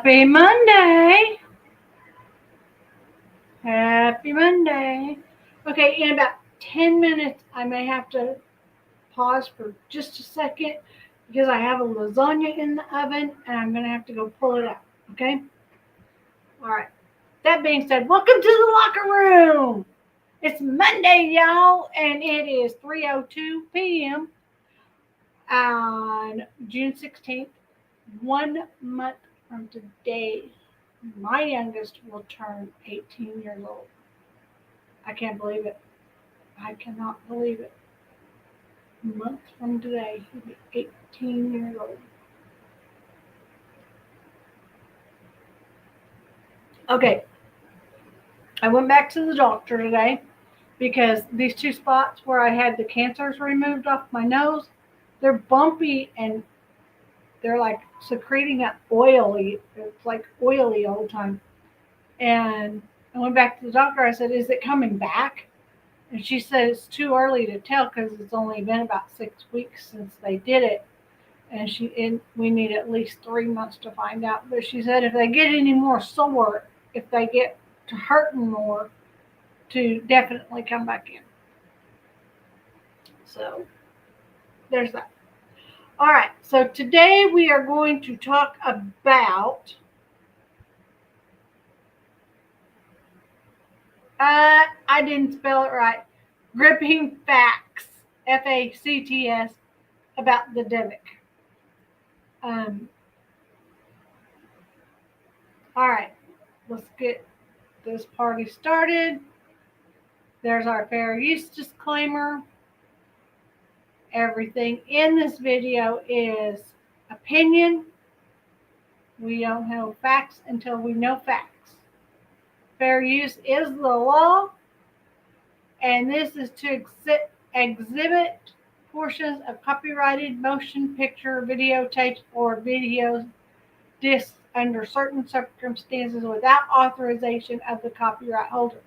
Happy Monday. Happy Monday. Okay, in about 10 minutes, I may have to pause for just a second because I have a lasagna in the oven and I'm going to have to go pull it out. Okay? All right. That being said, welcome to the locker room. It's Monday, y'all, and it is 3:02 p.m. on June 16th. 1 month from today, my youngest will turn 18 years old. I can't believe it. I cannot believe it. A month from today, he'll be 18 years old. Okay, I went back to the doctor today because these two spots where I had the cancers removed off my nose, they're bumpy and they're like secreting that oily. It's like oily all the time. And I went back to the doctor. I said, "Is it coming back?" And she said it's too early to tell because it's only been about 6 weeks since they did it. And we need at least 3 months to find out. But she said if they get any more sore, if they get to hurting more, to definitely come back in. So there's that. All right. So today we are going to talk about I didn't spell it right. Gripping facts, FACTS, about the Dybbuk. All right, let's get this party started. There's our fair use disclaimer. Everything in this video is opinion. We don't know facts until we know facts. Fair use is the law, and this is to exhibit portions of copyrighted motion picture, videotapes, or video discs under certain circumstances without authorization of the copyright holder.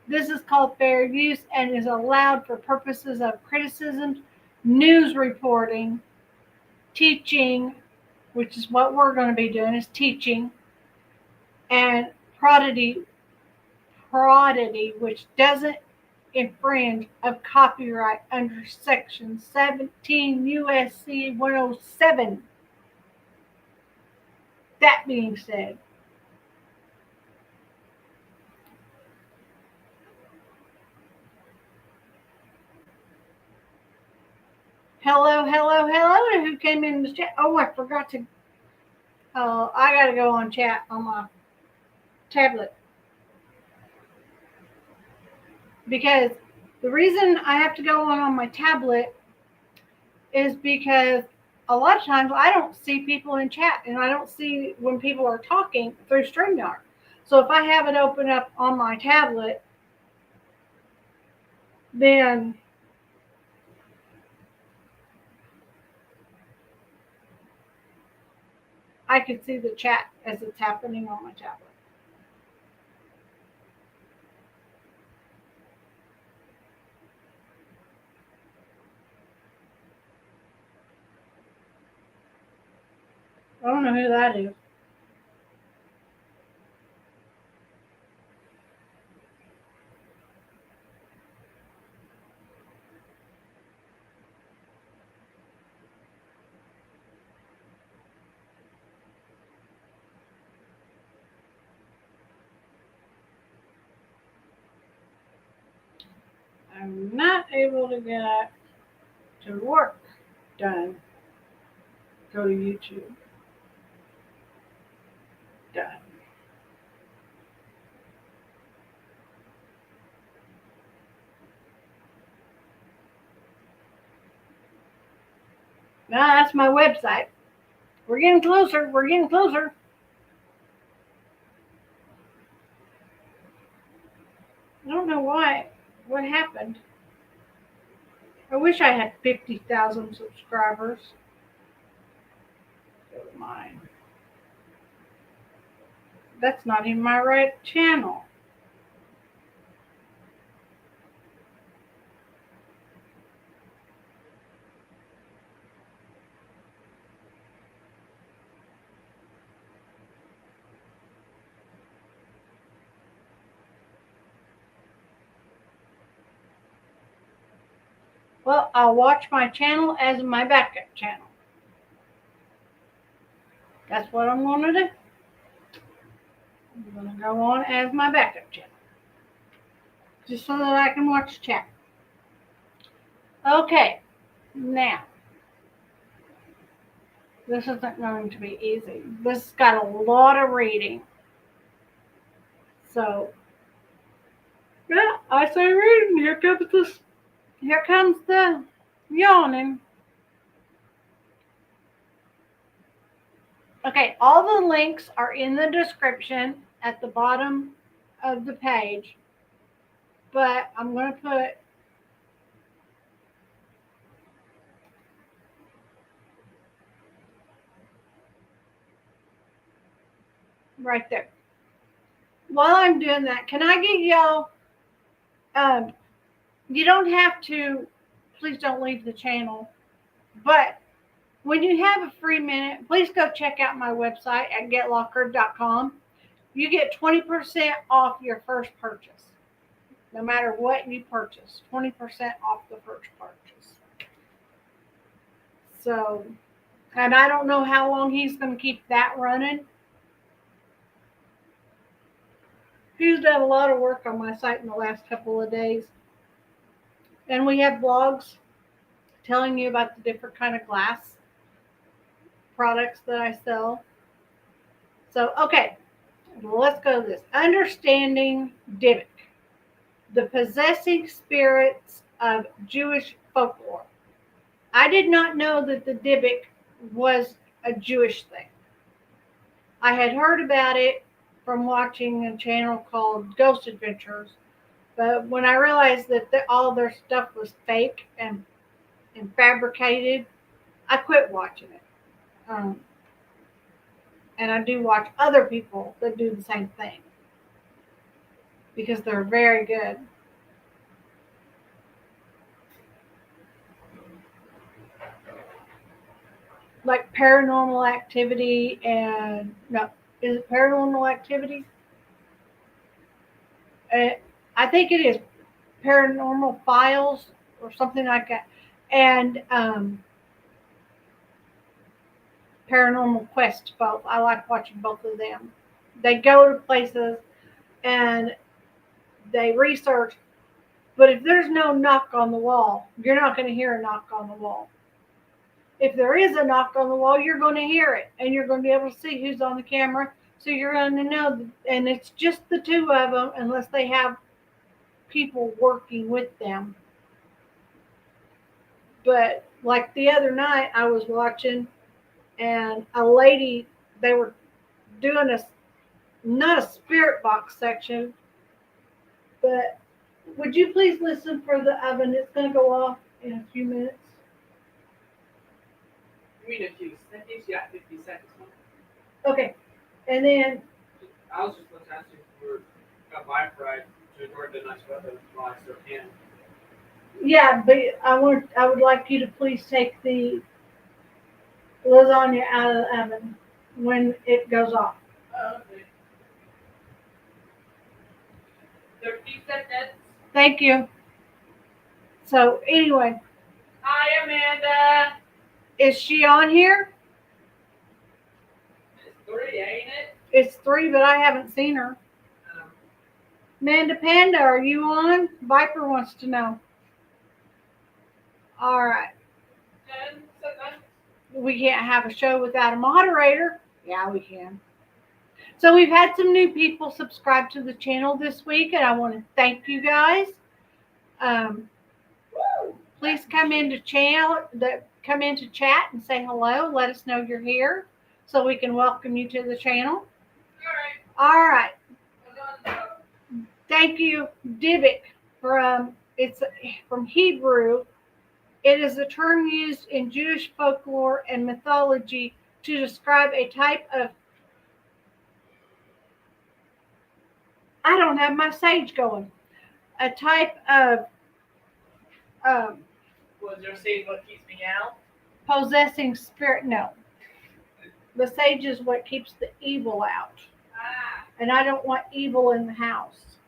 This is called fair use and is allowed for purposes of criticism, news reporting, teaching, which is what we're going to be doing, is teaching, and prodigy, which doesn't infringe of copyright under Section 17 U.S.C. 107. That being said, hello to who came in the chat. Oh, I forgot to. I got to go on chat on my tablet. Because the reason I have to go on my tablet is because a lot of times I don't see people in chat and I don't see when people are talking through StreamYard. So if I have it open up on my tablet, then I can see the chat as it's happening on my tablet. I don't know who that is. I'm not able to get to work done. Go to YouTube. Done. Now that's my website. We're getting closer. We're getting closer. I don't know why. What happened? I wish I had 50,000 subscribers. Go to mine. That's not even my right channel. Well, I'll watch my channel as my backup channel. That's what I'm going to do. I'm going to go on as my backup channel. Just so that I can watch chat. Okay, now, this isn't going to be easy. This has got a lot of reading. So, yeah, I say reading. Here comes the yawning. Okay, all the links are in the description at the bottom of the page. But I'm going to put right there. While I'm doing that, can I get y'all, you don't have to, please don't leave the channel, but when you have a free minute, please go check out my website at getlocker.com. You get 20% off your first purchase, no matter what you purchase, 20% off the first purchase. So, and I don't know how long he's going to keep that running. He's done a lot of work on my site in the last couple of days. And we have blogs telling you about the different kind of glass products that I sell. So, okay, let's go to this. Understanding Dybbuk, the possessing spirits of Jewish folklore. I did not know that the Dybbuk was a Jewish thing. I had heard about it from watching a channel called Ghost Adventures, but when I realized that all their stuff was fake and fabricated, I quit watching it. And I do watch other people that do the same thing because they're very good. Like Paranormal Activity and, no, is it Paranormal Activity? I think it is Paranormal Files or something like that. And Paranormal Quest, both. I like watching both of them. They go to places and they research, but if there's no knock on the wall, you're not going to hear a knock on the wall. If there is a knock on the wall, you're going to hear it, and you're going to be able to see who's on the camera, so you're going to know, and it's just the two of them, unless they have people working with them. But like the other night, I was watching, and a lady, they were doing not a spirit box section, but would you please listen for the oven? It's going to go off in a few minutes. You mean a few seconds? Yeah, 50 seconds. Okay, and then I was just going to ask you if you got Wi-Fi to ignore the nice weather while I still can. yeah, but I would like you to please take the lasagna out of the oven when it goes off. Okay. 30 seconds. Thank you. So anyway, Hi, Amanda. is she on here? It's 3, ain't it? It's 3, but I haven't seen her. Amanda Panda, are you on? Viper wants to know. All right. 10 seconds. We can't have a show without a moderator. Yeah, we can. So we've had some new people subscribe to the channel this week, and I want to thank you guys. Please come into chat and say hello. Let us know you're here so we can welcome you to the channel. All right. Thank you, Dybbuk, it's from Hebrew. It is a term used in Jewish folklore and mythology to describe a type of, I don't have my sage going, a type of Was your sage what keeps me out? possessing spirit. No. The sage is what keeps the evil out. And I don't want evil in the house.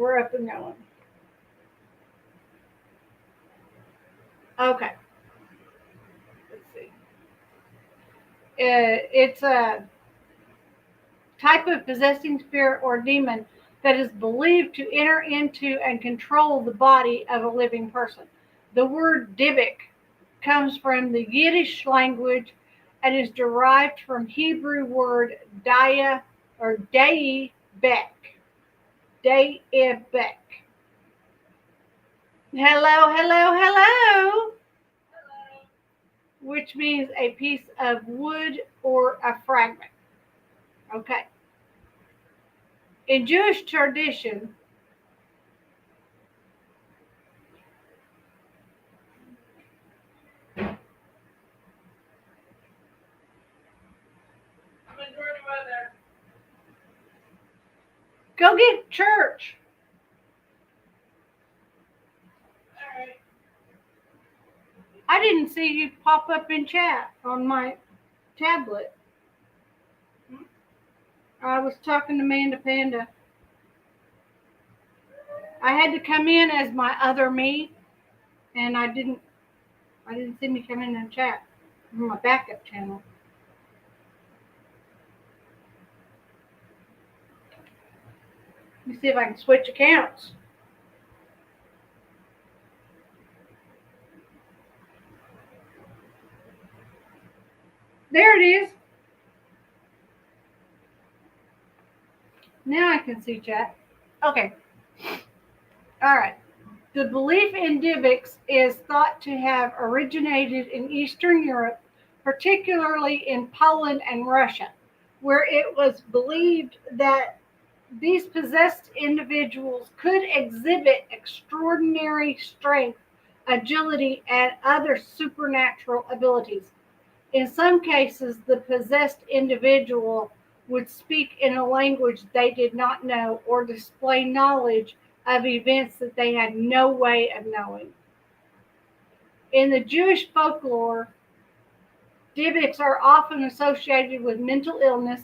we're up and going. Okay. Let's see. It's a type of possessing spirit or demon that is believed to enter into and control the body of a living person. The word Dybbuk comes from the Yiddish language and is derived from Hebrew word daya or Dybbuk. Dybbuk. Hello, hello, hello. Which means a piece of wood or a fragment. Okay. In Jewish tradition, I'm enjoying the weather. go get church. All right. I didn't see you pop up in chat on my tablet. I was talking to Amanda Panda. I had to come in as my other me, and I didn't see me come in and chat on my backup channel. Let me see if I can switch accounts. There it is. Now I can see chat. Okay. All right. The belief in Dybbuks is thought to have originated in Eastern Europe, particularly in Poland and Russia, where it was believed that these possessed individuals could exhibit extraordinary strength, agility, and other supernatural abilities. In some cases, the possessed individual would speak in a language they did not know or display knowledge of events that they had no way of knowing. In the Jewish folklore, Dybbuks are often associated with mental illness,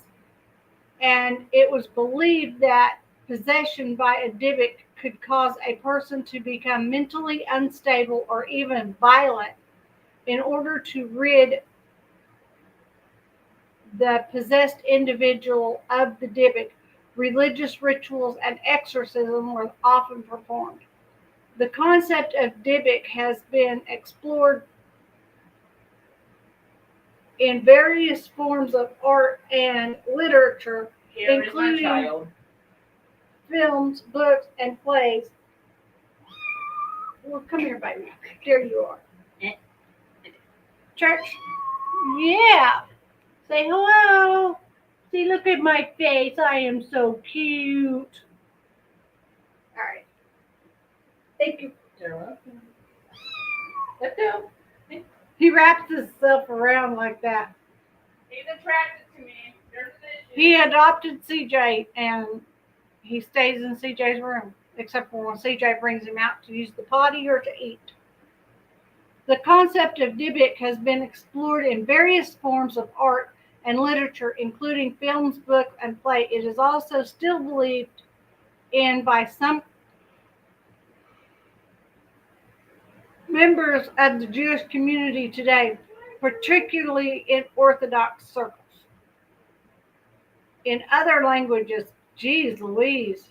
and it was believed that possession by a Dybbuk could cause a person to become mentally unstable or even violent. In order to rid the possessed individual of the Dybbuk, religious rituals and exorcism were often performed. The concept of Dybbuk has been explored in various forms of art and literature, Here including is my child. films, books, and plays. Well, come here, baby. There you are. Church? Yeah. Say hello. See, look at my face. I am so cute. All right. Thank you. You're welcome. Let's go. He wraps himself around like that. He's attracted to me. There's an issue. He adopted CJ, and he stays in CJ's room, except for when CJ brings him out to use the potty or to eat. The concept of Dybbuk has been explored in various forms of art and literature, including films, books, and play. It is also still believed in by some members of the Jewish community today, particularly in Orthodox circles. In other languages, geez Louise,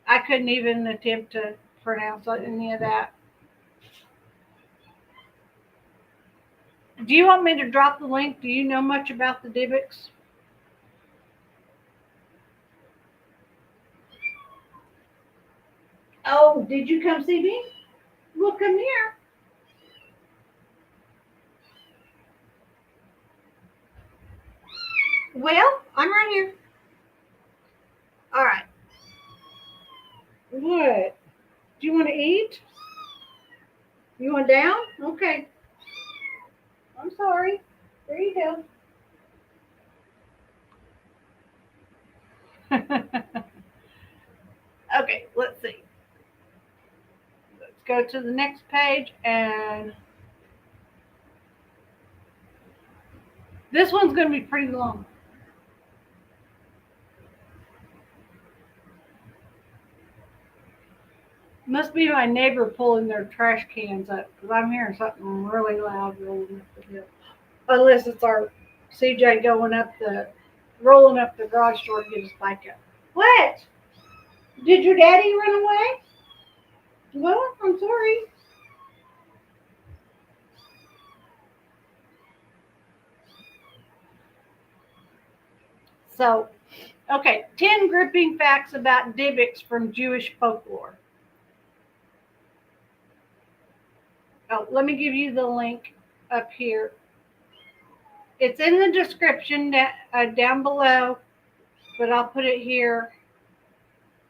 I couldn't even attempt to pronounce any of that. Do you want me to drop the link? Do you know much about the Dybbuks? Oh, did you come see me? Well, come here. Well, I'm right here. All right. What? Do you want to eat? You want down? Okay. I'm sorry. There you go. Okay, let's see. Let's go to the next page, and this one's going to be pretty long. Must be my neighbor pulling their trash cans up because I'm hearing something really loud rolling up the hill. Unless it's our CJ rolling up the garage door to get his bike up. What? Did your daddy run away? Well, I'm sorry. So, okay, 10 gripping facts about Dybbuks from Jewish folklore. Oh, let me give you the link up here. It's in the description down below, but I'll put it here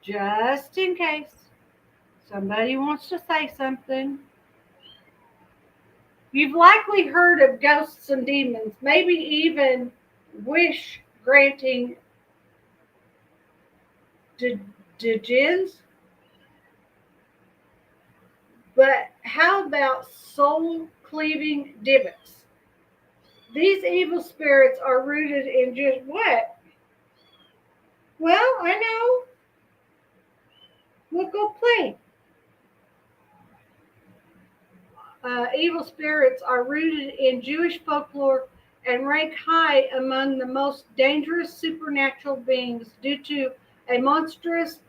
just in case somebody wants to say something. You've likely heard of ghosts and demons, maybe even wish granting djinns. But how about soul cleaving Dybbuks? These evil spirits are rooted in just what? Well, I know. We'll go play. Evil spirits are rooted in Jewish folklore and rank high among the most dangerous supernatural beings due to a monstrous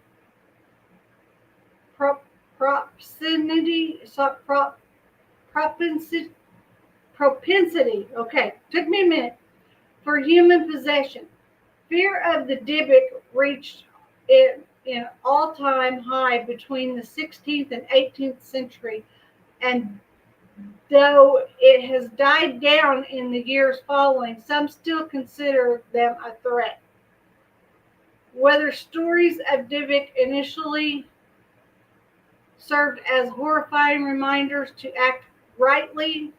propensity. Okay, took me a minute for human possession. Fear of the Dybbuk reached an all-time high between the 16th and 18th century, and though it has died down in the years following, some still consider them a threat. Whether stories of Dybbuk initially served as horrifying reminders to act rightly,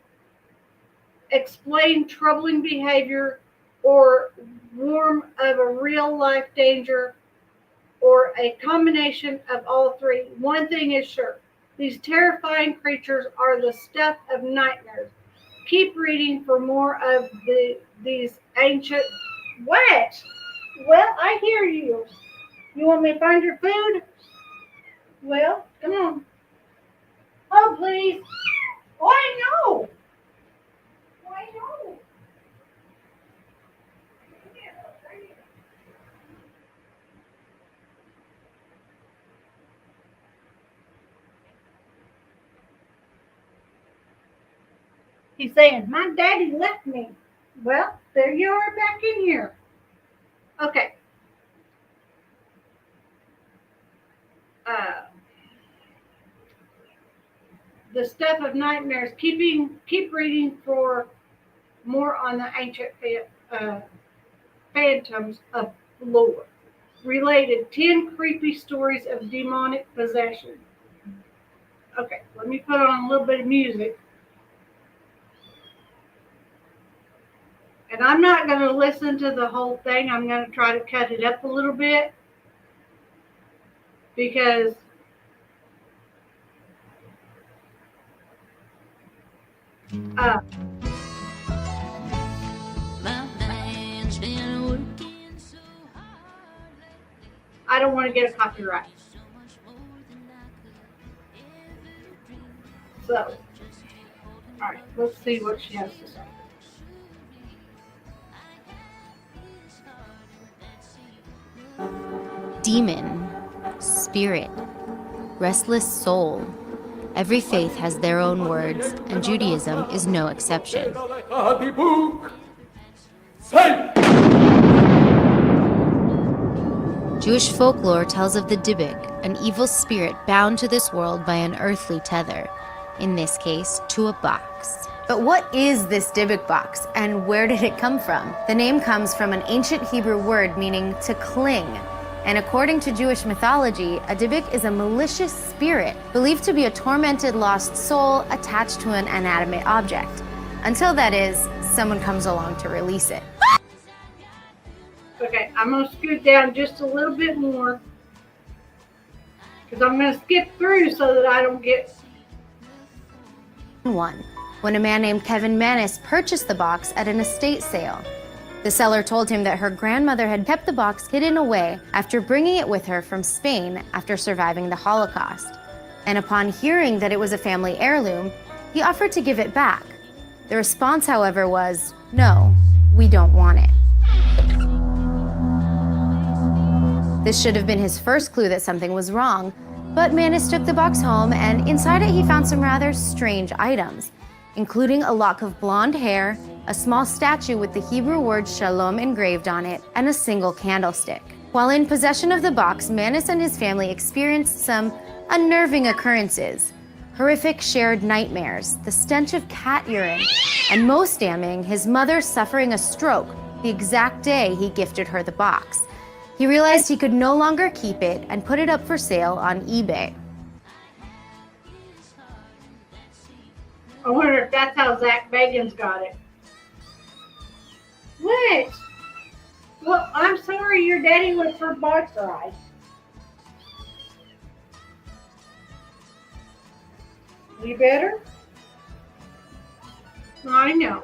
explain troubling behavior, or warn of a real-life danger, or a combination of all three, one thing is sure. These terrifying creatures are the stuff of nightmares. Keep reading for more of these ancient... What? Well, I hear you. You want me to find your food? Well, come on. Oh, please. Oh, I know. Oh, I know. He's saying, my daddy left me. Well, there you are back in here. Okay. The stuff of nightmares. Keep reading for more on the ancient phantoms of lore. Related 10 creepy stories of demonic possession. Okay, let me put on a little bit of music. And I'm not going to listen to the whole thing. I'm going to try to cut it up a little bit. Because I don't want to get a copyright. So, all right, let's see what she has to say. Demon, spirit, restless soul. Every faith has their own words, and Judaism is no exception. Jewish folklore tells of the Dybbuk, an evil spirit bound to this world by an earthly tether, in this case, to a box. But what is this Dybbuk box, and where did it come from? The name comes from an ancient Hebrew word meaning to cling. And according to Jewish mythology, a Dybbuk is a malicious spirit, believed to be a tormented lost soul attached to an inanimate object. Until, that is, someone comes along to release it. Okay, I'm going to scoot down just a little bit more. Because I'm going to skip through so that I don't get... When a man named Kevin Manis purchased the box at an estate sale. The seller told him that her grandmother had kept the box hidden away after bringing it with her from Spain after surviving the Holocaust. and upon hearing that it was a family heirloom, he offered to give it back. The response, however, was, "No, we don't want it." This should have been his first clue that something was wrong, but Manis took the box home, and inside it he found some rather strange items, including a lock of blonde hair, a small statue with the Hebrew word shalom engraved on it, and a single candlestick. While in possession of the box, Manis and his family experienced some unnerving occurrences, horrific shared nightmares, the stench of cat urine, and most damning, his mother suffering a stroke the exact day he gifted her the box. He realized he could no longer keep it and put it up for sale on eBay. I wonder if that's how Zach Bagans got it. What? Well, I'm sorry your daddy went for a bike ride. You better? I know.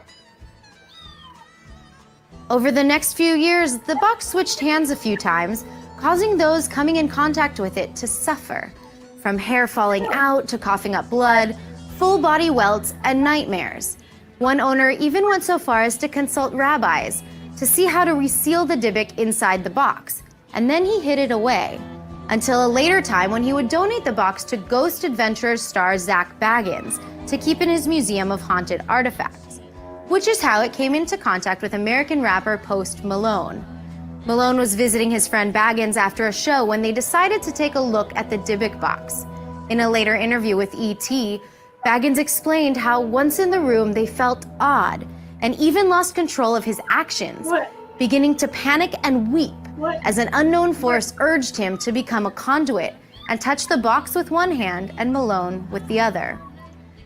Over the next few years, the box switched hands a few times, causing those coming in contact with it to suffer. From hair falling out to coughing up blood, full body welts, and nightmares. One owner even went so far as to consult rabbis to see how to reseal the Dybbuk inside the box, and then he hid it away. Until a later time when he would donate the box to Ghost Adventurers star Zach Bagans to keep in his museum of haunted artifacts, which is how it came into contact with American rapper Post Malone. Malone was visiting his friend Bagans after a show when they decided to take a look at the Dybbuk box. In a later interview with E.T., Bagans explained how once in the room they felt odd and even lost control of his actions, beginning to panic and weep as an unknown force urged him to become a conduit and touch the box with one hand and Malone with the other.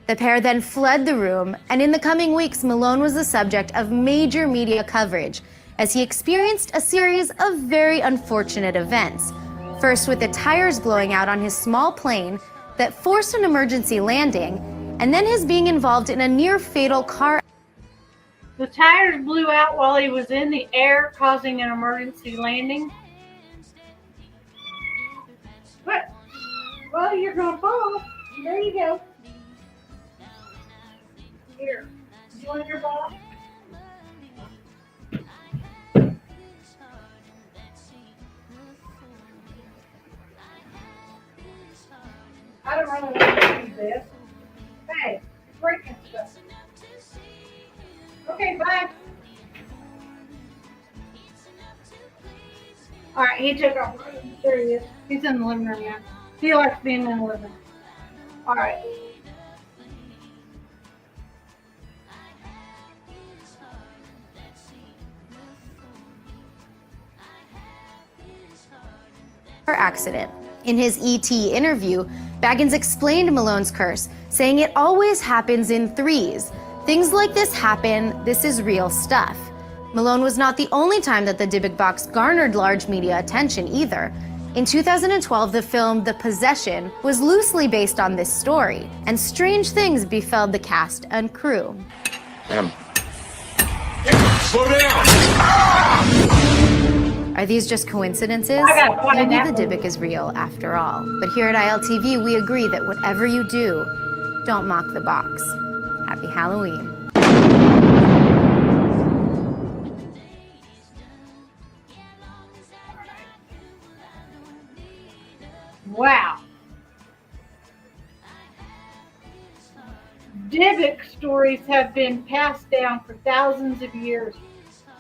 The pair then fled the room, and in the coming weeks, Malone was the subject of major media coverage as he experienced a series of very unfortunate events. First with the tires blowing out on his small plane that forced an emergency landing, and then his being involved in a near-fatal car. The tires blew out while he was in the air, causing an emergency landing. What? Well, you're gonna fall. There you go. Here, you want your ball? I don't really want to do this. Hey, you're breaking stuff. Okay, bye. All right, he took off. There he is. He's in the living room now. He likes being in the living room. All right. Accident. In his E.T. interview, Bagans explained Malone's curse, saying it always happens in threes. Things like this happen, this is real stuff. Malone was not the only time that the Dybbuk box garnered large media attention either. In 2012, the film The Possession was loosely based on this story, and strange things befell the cast and crew. Slow down! Are these just coincidences? Maybe Maybe the Dybbuk is real after all. But here at ILTV, we agree that whatever you do, don't mock the box. Happy Halloween. Wow. Dybbuk stories have been passed down for thousands of years,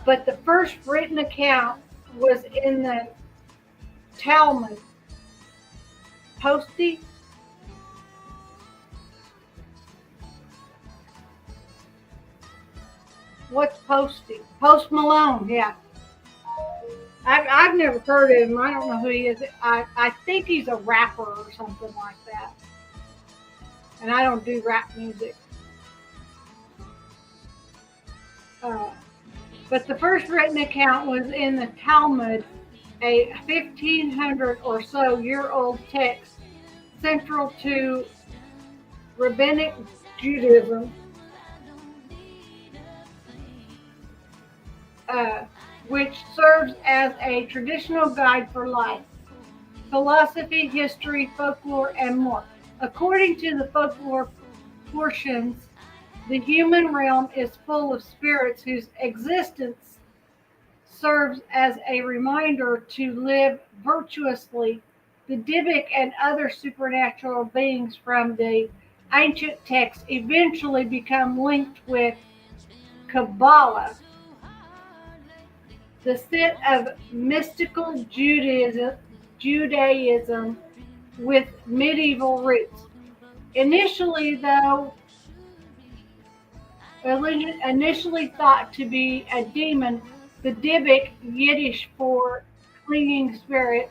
but the first written account was in the Talmud. Posty? What's Posty? Post Malone, yeah. I've never heard of him. I don't know who he is. I think he's a rapper or something like that. And I don't do rap music. But the first written account was in the Talmud, a 1500 or so year old text central to rabbinic Judaism, which serves as a traditional guide for life, philosophy, history, folklore, and more. According to the folklore portions, the human realm is full of spirits whose existence serves as a reminder to live virtuously. The Dybbuk and other supernatural beings from the ancient texts eventually become linked with Kabbalah, the set of mystical Judaism with medieval roots. Initially, though, initially thought to be a demon, the Dybbuk, Yiddish for clinging spirit,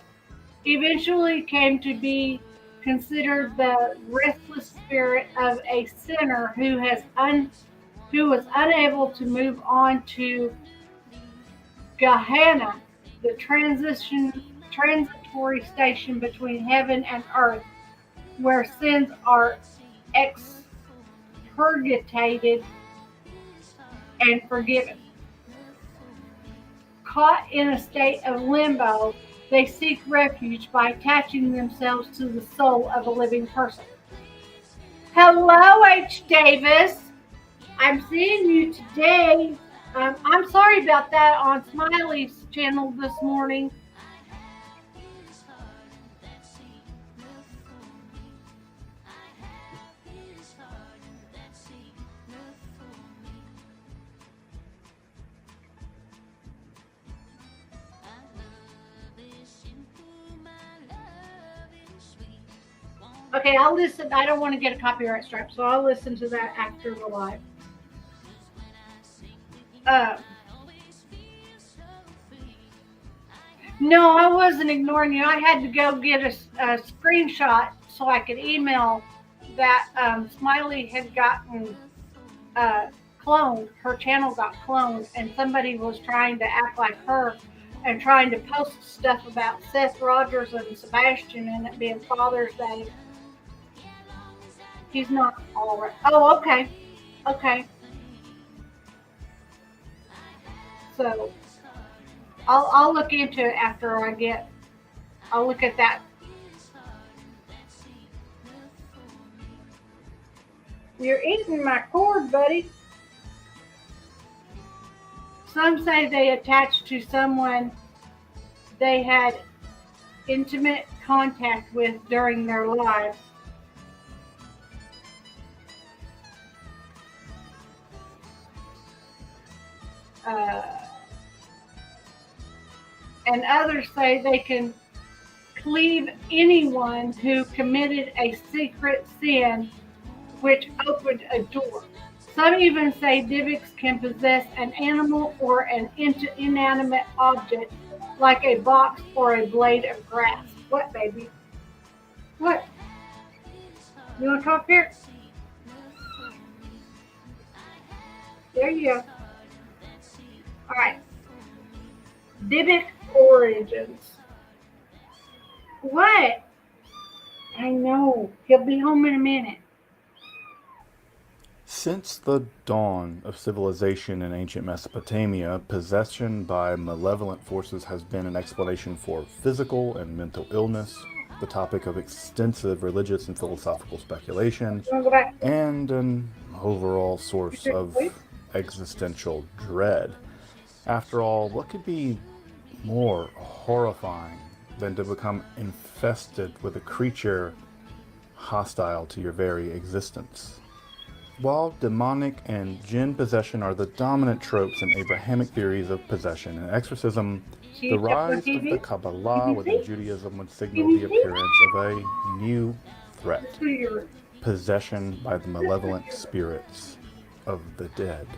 eventually came to be considered the restless spirit of a sinner who was unable to move on to Gehenna, the transitory station between heaven and earth, where sins are expurgated and forgiven. Caught in a state of limbo, they seek refuge by attaching themselves to the soul of a living person. Hello, H. Davis. I'm seeing you today. I'm sorry about that on Smiley's channel this morning. Okay, I'll listen. I don't want to get a copyright strike, so I'll listen to that after the live. No, I wasn't ignoring you. I had to go get a screenshot so I could email that Smiley had gotten cloned. Her channel got cloned, and somebody was trying to act like her and trying to post stuff about Seth Rogers and Sebastian and it being Father's Day. He's not all right. Oh, okay. Okay. So I'll look into it after I'll look at that. You're eating my cord, buddy. Some say they attached to someone they had intimate contact with during their lives. And others say they can cleave anyone who committed a secret sin which opened a door. Some even say Dybbuks can possess an animal or an inanimate object like a box or a blade of grass. What, baby? What? You want to talk here? There you go. All right. Dybbuk origins. What? I know. He'll be home in a minute. Since the dawn of civilization in ancient Mesopotamia, possession by malevolent forces has been an explanation for physical and mental illness, the topic of extensive religious and philosophical speculation, and an overall source of existential dread. After all, what could be more horrifying than to become infested with a creature hostile to your very existence? While demonic and jinn possession are the dominant tropes in Abrahamic theories of possession and exorcism, the rise of the Kabbalah within Judaism would signal the appearance of a new threat: possession by the malevolent spirits of the dead.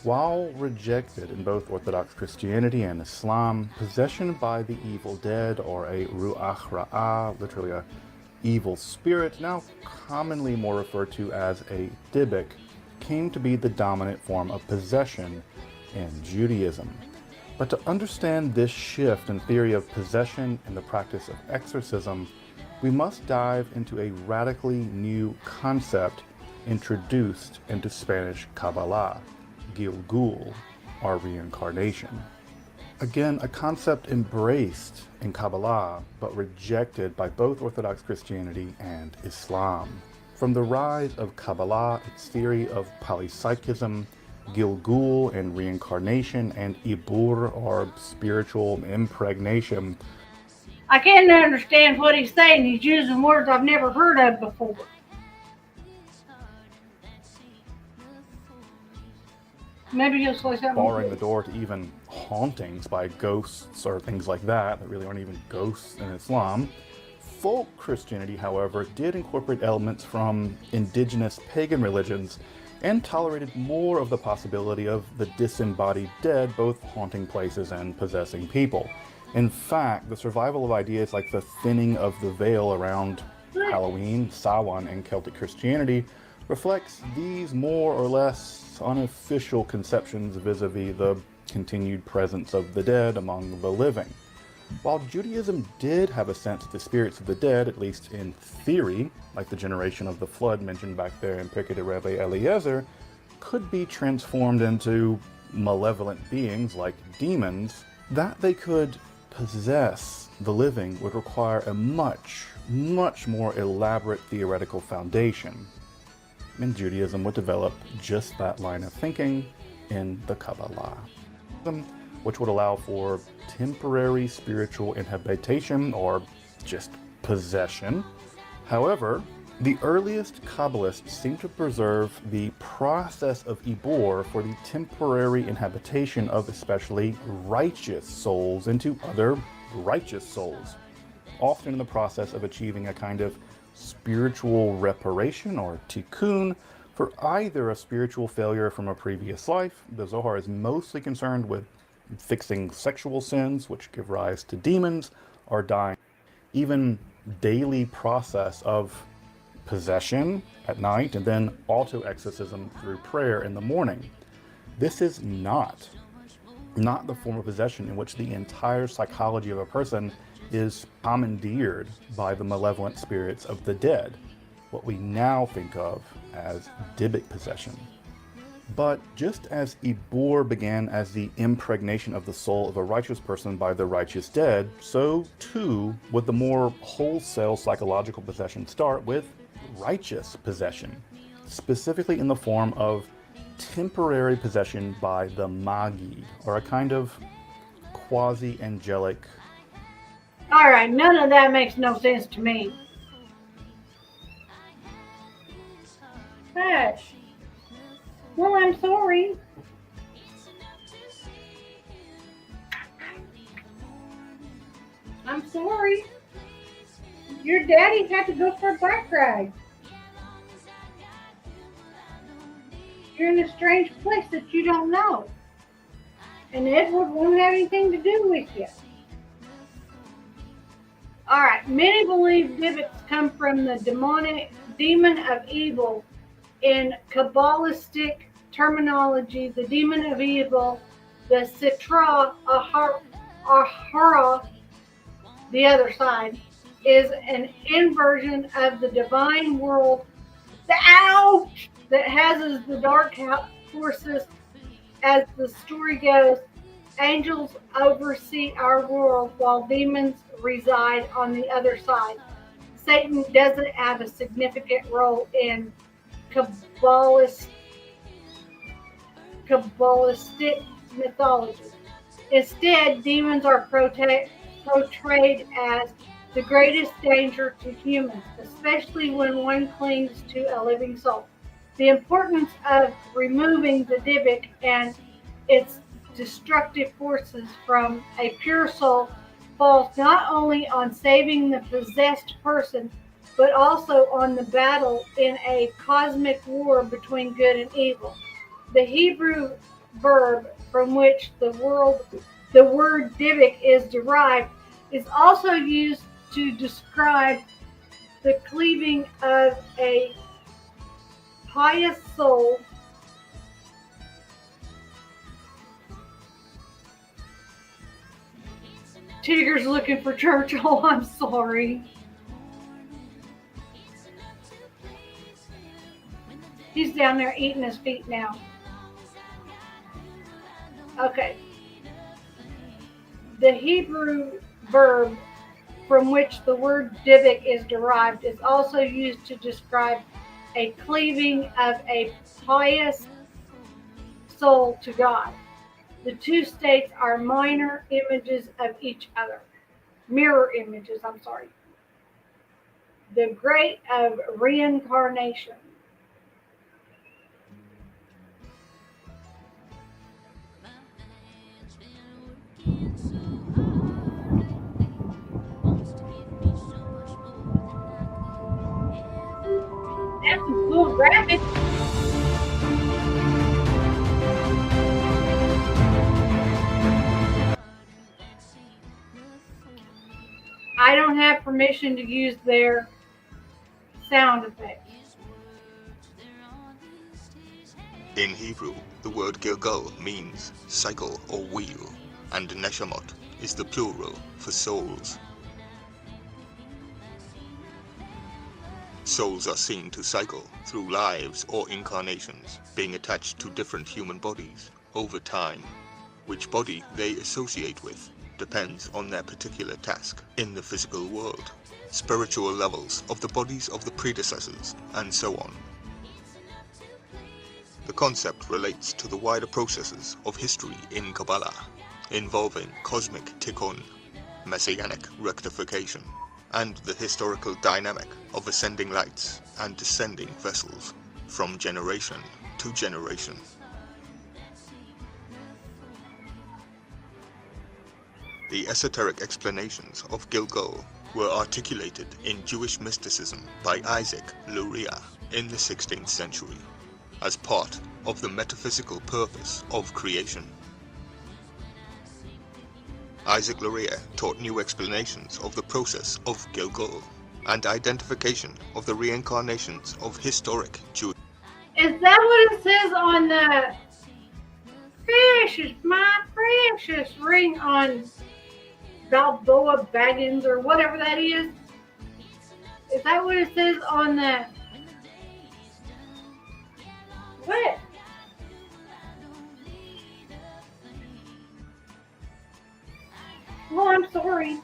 While rejected in both Orthodox Christianity and Islam, possession by the evil dead, or a ruach ra'ah, literally a evil spirit, now commonly more referred to as a Dybbuk, came to be the dominant form of possession in Judaism. But to understand this shift in theory of possession and the practice of exorcism, we must dive into a radically new concept introduced into Spanish Kabbalah: Gilgul, or reincarnation. Again, a concept embraced in Kabbalah, but rejected by both Orthodox Christianity and Islam. From the rise of Kabbalah, its theory of polypsychism, Gilgul and reincarnation, and Ibur, or spiritual impregnation. I can't understand what he's saying. He's using words I've never heard of before. Maybe he'll say something. Barring the door to even hauntings by ghosts or things like that really aren't even ghosts in Islam. Folk Christianity, however, did incorporate elements from indigenous pagan religions and tolerated more of the possibility of the disembodied dead both haunting places and possessing people. In fact, the survival of ideas like the thinning of the veil around Halloween, Samhain, and Celtic Christianity reflects these more or less unofficial conceptions vis-a-vis the continued presence of the dead among the living. While Judaism did have a sense that the spirits of the dead, at least in theory, like the generation of the flood mentioned back there in Pirkei de Rebbe Eliezer, could be transformed into malevolent beings like demons, that they could possess the living would require a much, much more elaborate theoretical foundation. And Judaism would develop just that line of thinking in the Kabbalah, which would allow for temporary spiritual inhabitation or just possession. However, the earliest Kabbalists seem to preserve the process of Ibor for the temporary inhabitation of especially righteous souls into other righteous souls, often in the process of achieving a kind of spiritual reparation or tikkun for either a spiritual failure from a previous life. The Zohar is mostly concerned with fixing sexual sins, which give rise to demons, or dying. Even daily process of possession at night and then auto-exorcism through prayer in the morning. This is not the form of possession in which the entire psychology of a person is commandeered by the malevolent spirits of the dead, what we now think of as Dybbuk possession. But just as Ibor began as the impregnation of the soul of a righteous person by the righteous dead, so too would the more wholesale psychological possession start with righteous possession, specifically in the form of temporary possession by the Magid, or a kind of quasi-angelic. All right, none of that makes no sense to me. Hush. Well, I'm sorry. I'm sorry. Your daddy had to go for a bike ride. You're in a strange place that you don't know. And Edward won't have anything to do with you. Alright, many believe Dybbuks come from the demon of evil. In Kabbalistic terminology, the demon of evil, the Sitra Ahara, the other side, is an inversion of the divine world that houses the dark forces. As the story goes, angels oversee our world while demons reside on the other side. Satan doesn't have a significant role in Kabbalistic mythology. Instead, demons are portrayed as the greatest danger to humans, especially when one clings to a living soul. The importance of removing the Dybbuk and its destructive forces from a pure soul falls not only on saving the possessed person, but also on the battle in a cosmic war between good and evil. The Hebrew verb from which the word Dybbuk is derived is also used to describe the cleaving of a pious soul Tigger's looking for church. Oh, I'm sorry. He's down there eating his feet now. Okay. The Hebrew verb from which the word Dybbuk is derived is also used to describe a cleaving of a pious soul to God. The two states are mirror images of each other. The great of reincarnation. That's some cool graphics. I don't have permission to use their sound effects. In Hebrew, the word Gilgal means cycle or wheel, and neshamot is the plural for souls. Souls are seen to cycle through lives or incarnations, being attached to different human bodies over time. Which body they associate with depends on their particular task in the physical world, spiritual levels of the bodies of the predecessors, and so on. The concept relates to the wider processes of history in Kabbalah, involving cosmic tikkun, messianic rectification, and the historical dynamic of ascending lights and descending vessels from generation to generation. The esoteric explanations of Gilgal were articulated in Jewish mysticism by Isaac Luria in the 16th century as part of the metaphysical purpose of creation. Isaac Luria taught new explanations of the process of Gilgal and identification of the reincarnations of historic Jewish. Is that what it says on the my precious ring on Balboa Baggins or whatever that is? Is that what it says on the... What? Oh, I'm sorry.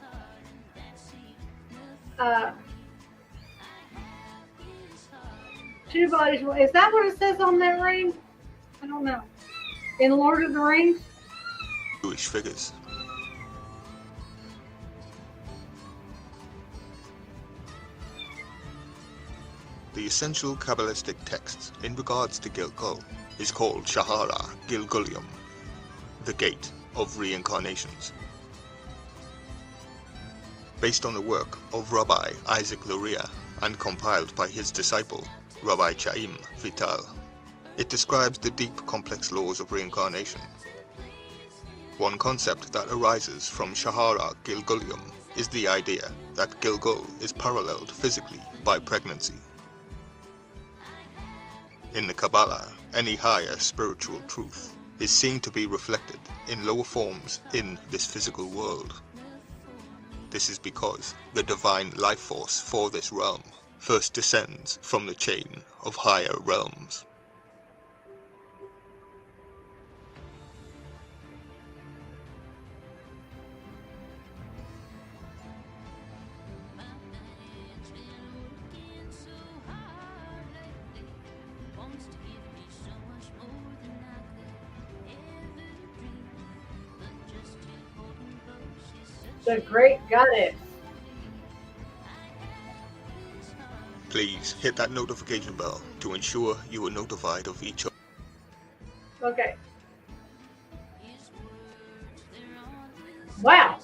Two bodies. Is that what it says on that ring? I don't know. In Lord of the Rings? Jewish figures. The essential Kabbalistic text in regards to Gilgal is called Shahara Gilgulium, the Gate of Reincarnations. Based on the work of Rabbi Isaac Luria and compiled by his disciple, Rabbi Chaim Vital, it describes the deep complex laws of reincarnation. One concept that arises from Shahara Gilgulium is the idea that Gilgul is paralleled physically by pregnancy. In the Kabbalah, any higher spiritual truth is seen to be reflected in lower forms in this physical world. This is because the divine life force for this realm first descends from the chain of higher realms. The Great Goddess. Please hit that notification bell to ensure you are notified of each other. Okay. Wow.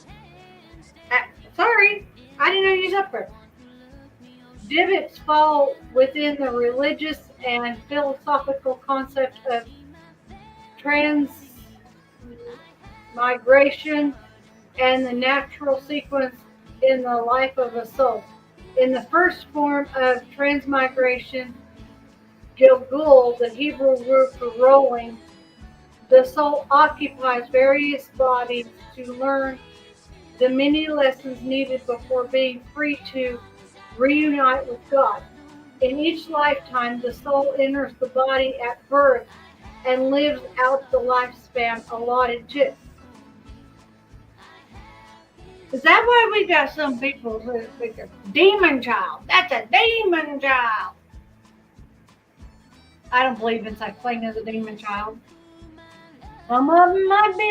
Sorry, I didn't know you was up there. Dybbuks fall within the religious and philosophical concept of transmigration and the natural sequence in the life of a soul. In the first form of transmigration, Gilgul, the Hebrew word for rolling, the soul occupies various bodies to learn the many lessons needed before being free to reunite with God. In each lifetime, the soul enters the body at birth and lives out the lifespan allotted to it. Is that why we got some people who think a demon child? That's a demon child. I don't believe in such thing as a demon child. Some of them might be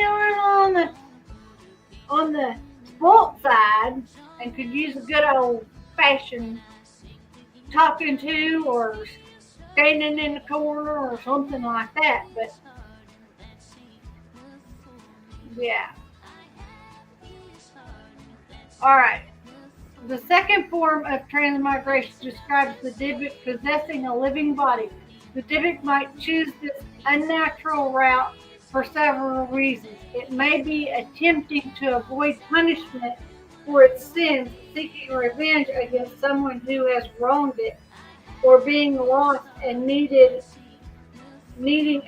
on the spoilt side and could use a good old fashioned talking to or standing in the corner or something like that. But yeah. All right. The second form of transmigration describes the Dybbuk possessing a living body. The Dybbuk might choose this unnatural route for several reasons. It may be attempting to avoid punishment for its sins, seeking revenge against someone who has wronged it, or being lost and needing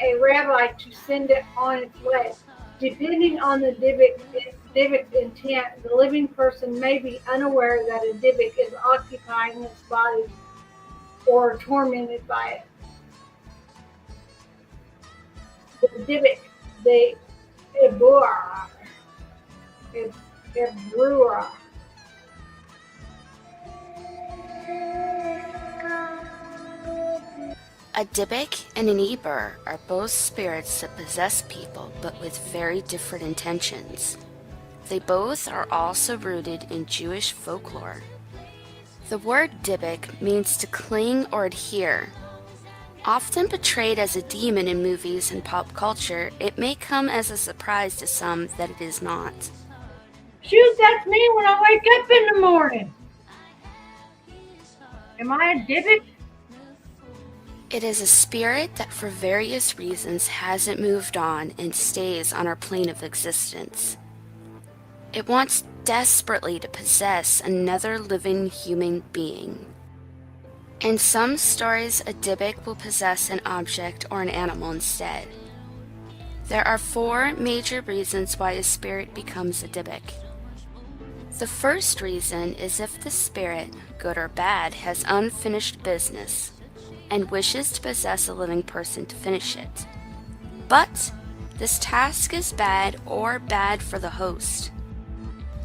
a rabbi to send it on its way. Depending on the Dybbuk's intent, the living person may be unaware that a Dybbuk is occupying its body or tormented by it. The Dybbuk, the Ibura. A Dybbuk and an Ibur are both spirits that possess people, but with very different intentions. They both are also rooted in Jewish folklore. The word Dybbuk means to cling or adhere. Often portrayed as a demon in movies and pop culture, it may come as a surprise to some that it is not. Shoot, that's me when I wake up in the morning. Am I a Dybbuk? It is a spirit that for various reasons hasn't moved on and stays on our plane of existence. It wants desperately to possess another living human being. In some stories, a Dybbuk will possess an object or an animal instead. There are 4 major reasons why a spirit becomes a Dybbuk. The first reason is if the spirit, good or bad, has unfinished business and wishes to possess a living person to finish it. But this task is bad or bad for the host.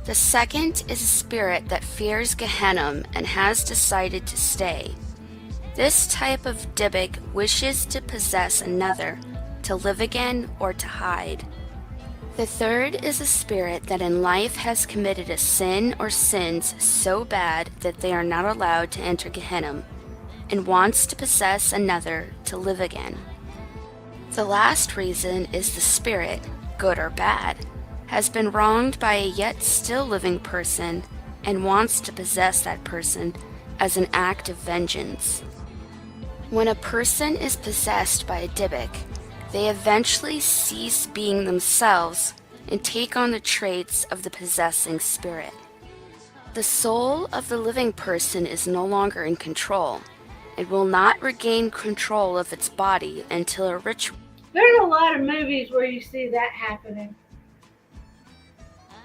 The second is a spirit that fears Gehenna and has decided to stay. This type of Dybbuk wishes to possess another, to live again, or to hide. The third is a spirit that in life has committed a sin or sins so bad that they are not allowed to enter Gehenna, and wants to possess another to live again. The last reason is the spirit, good or bad, has been wronged by a yet still living person and wants to possess that person as an act of vengeance. When a person is possessed by a Dybbuk, they eventually cease being themselves and take on the traits of the possessing spirit. The soul of the living person is no longer in control. It will not regain control of its body until a ritual. There's a lot of movies where you see that happening.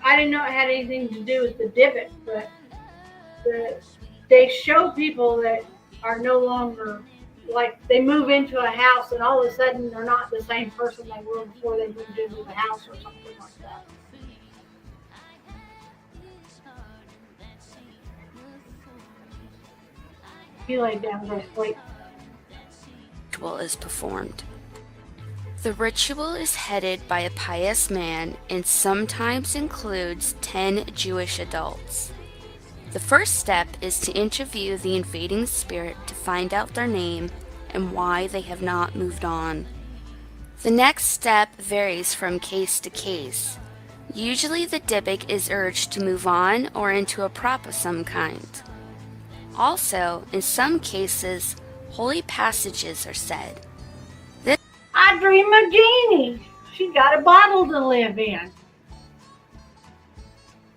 I didn't know it had anything to do with the Dybbuk, but they show people that are no longer, like they move into a house and all of a sudden they're not the same person they were before they moved into the house or something like that. He laid down and go to sleep. Ritual is performed. The ritual is headed by a pious man and sometimes includes 10 Jewish adults. The first step is to interview the invading spirit to find out their name and why they have not moved on. The next step varies from case to case. Usually the Dybbuk is urged to move on or into a prop of some kind. Also, in some cases, holy passages are said. I dream of Jeannie. She got a bottle to live in.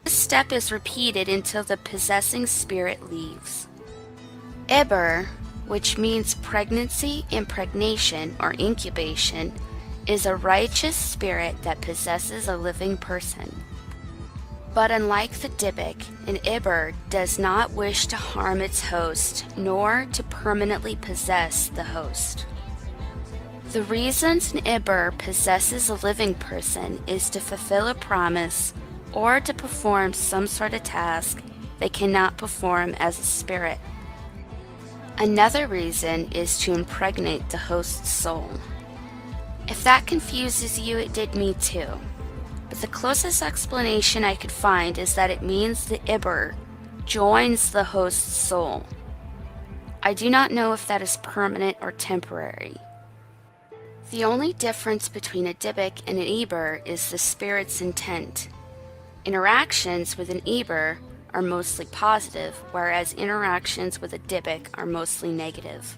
This step is repeated until the possessing spirit leaves. Ibur, which means pregnancy, impregnation, or incubation, is a righteous spirit that possesses a living person. But unlike the Dybbuk, an Ibur does not wish to harm its host, nor to permanently possess the host. The reasons an Ibur possesses a living person is to fulfill a promise or to perform some sort of task they cannot perform as a spirit. Another reason is to impregnate the host's soul. If that confuses you, it did me too. But the closest explanation I could find is that it means the Ibber joins the host's soul. I do not know if that is permanent or temporary. The only difference between a Dybbuk and an Ibber is the spirit's intent. Interactions with an Ibber are mostly positive, whereas interactions with a Dybbuk are mostly negative.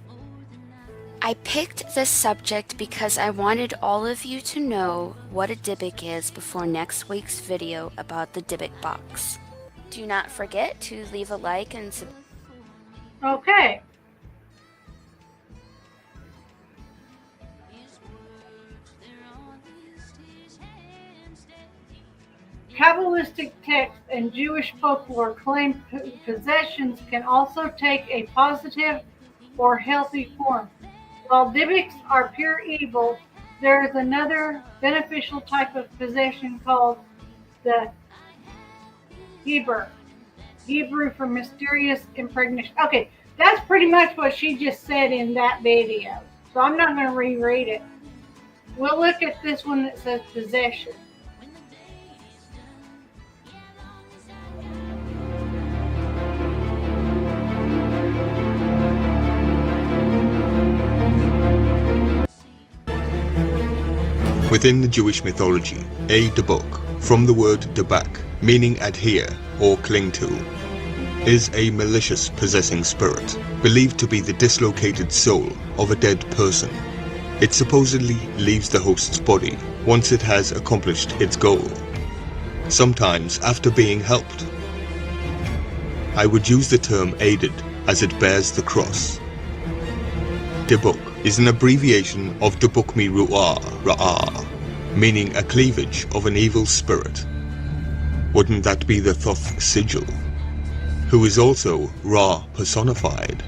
I picked this subject because I wanted all of you to know what a Dybbuk is before next week's video about the Dybbuk box. Do not forget to leave a like and subscribe. Okay. Kabbalistic texts and Jewish folklore claim possessions can also take a positive or healthy form. While Dybbuks are pure evil, there is another beneficial type of possession called the Hebrew for mysterious impregnation. Okay, that's pretty much what she just said in that video. So I'm not going to reread it. We'll look at this one that says possession. Within the Jewish mythology, a Dybbuk, from the word Dybbuk, meaning adhere or cling to, is a malicious possessing spirit, believed to be the dislocated soul of a dead person. It supposedly leaves the host's body once it has accomplished its goal, sometimes after being helped. I would use the term aided as it bears the cross. Dybbuk is an abbreviation of Dybbuk mi ru'ah, ra'ah, meaning a cleavage of an evil spirit. Wouldn't that be the Thoth sigil, who is also Ra personified?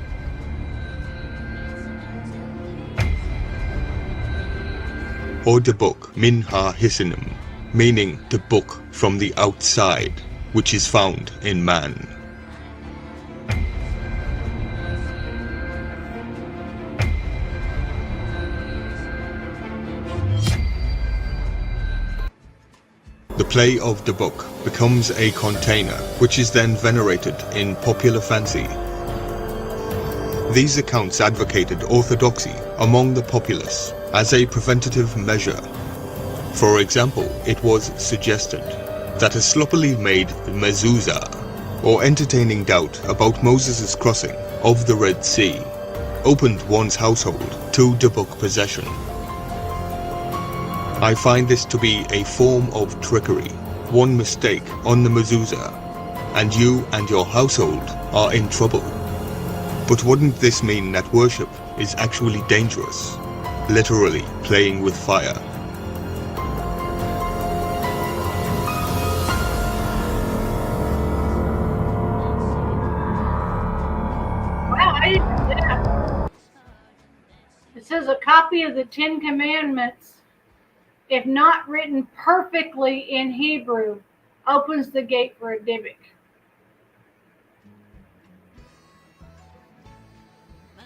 Or Dybbuk min ha-hisinim, meaning Dybbuk from the outside, which is found in man. The play of Dybbuk becomes a container, which is then venerated in popular fancy. These accounts advocated orthodoxy among the populace as a preventative measure. For example, it was suggested that a sloppily made mezuzah, or entertaining doubt about Moses' crossing of the Red Sea, opened one's household to Dybbuk possession. I find this to be a form of trickery. One mistake on the mezuzah, and you and your household are in trouble. But wouldn't this mean that worship is actually dangerous? Literally playing with fire. Wow, I didn't know that. It says a copy of the Ten Commandments, if not written perfectly in Hebrew, opens the gate for a Dybbuk.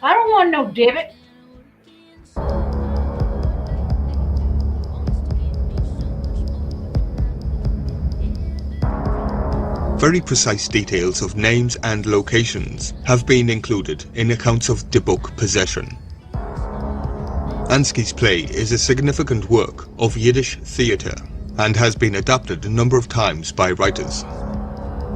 I don't want no Dybbuk. Very precise details of names and locations have been included in accounts of Dybbuk possession. Ansky's play is a significant work of Yiddish theatre and has been adapted a number of times by writers.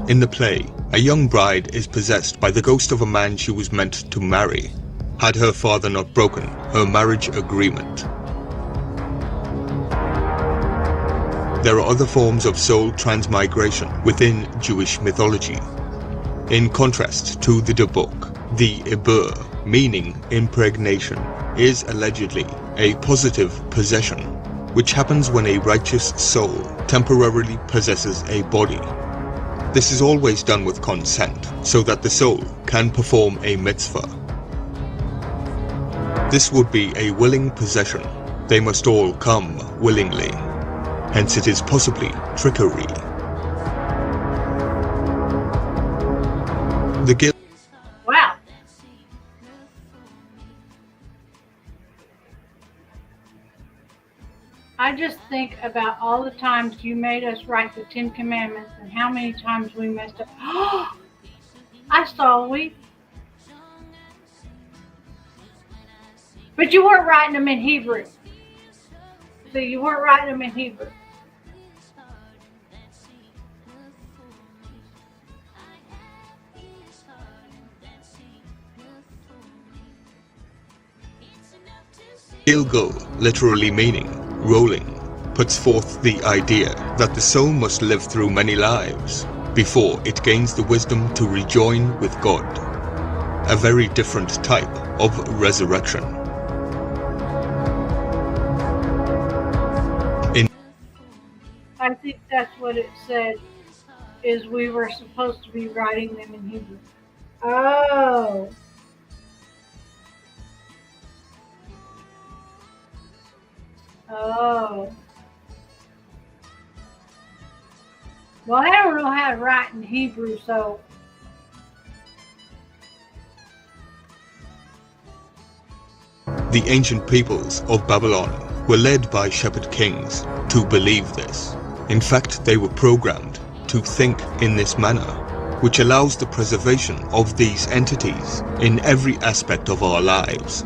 In the play, a young bride is possessed by the ghost of a man she was meant to marry, had her father not broken her marriage agreement. There are other forms of soul transmigration within Jewish mythology. In contrast to the Dybbuk, the Ibur, meaning impregnation, is allegedly a positive possession, which happens when a righteous soul temporarily possesses a body. This is always done with consent, so that the soul can perform a mitzvah. This would be a willing possession. They must all come willingly. Hence it is possibly trickery. The guild Wow. I just think about all the times you made us write the 10 Commandments and how many times we messed up. I saw we. But you weren't writing them in Hebrew. So you weren't writing them in Hebrew. Gilgal, literally meaning rolling, puts forth the idea that the soul must live through many lives before it gains the wisdom to rejoin with God, a very different type of resurrection. I think that's what it said, is we were supposed to be writing them in Hebrew. Oh. Oh. Well, I don't know how to write in Hebrew, so. The ancient peoples of Babylon were led by shepherd kings to believe this. In fact, they were programmed to think in this manner, which allows the preservation of these entities in every aspect of our lives.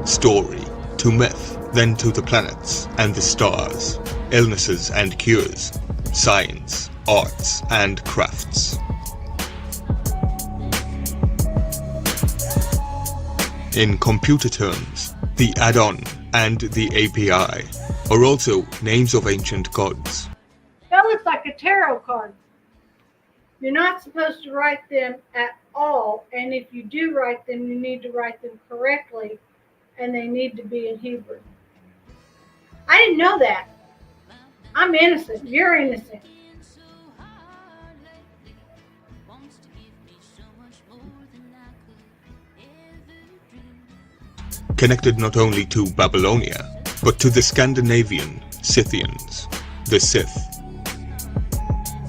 Story to myth, then to the planets and the stars, illnesses and cures, science, arts and crafts. In computer terms, the add-on and the API are also names of ancient gods. That looks like a tarot card. You're not supposed to write them at all, and if you do write them, you need to write them correctly, and they need to be in Hebrew. I didn't know that. I'm innocent. You're innocent. Connected not only to Babylonia, but to the Scandinavian Scythians, the Scyth.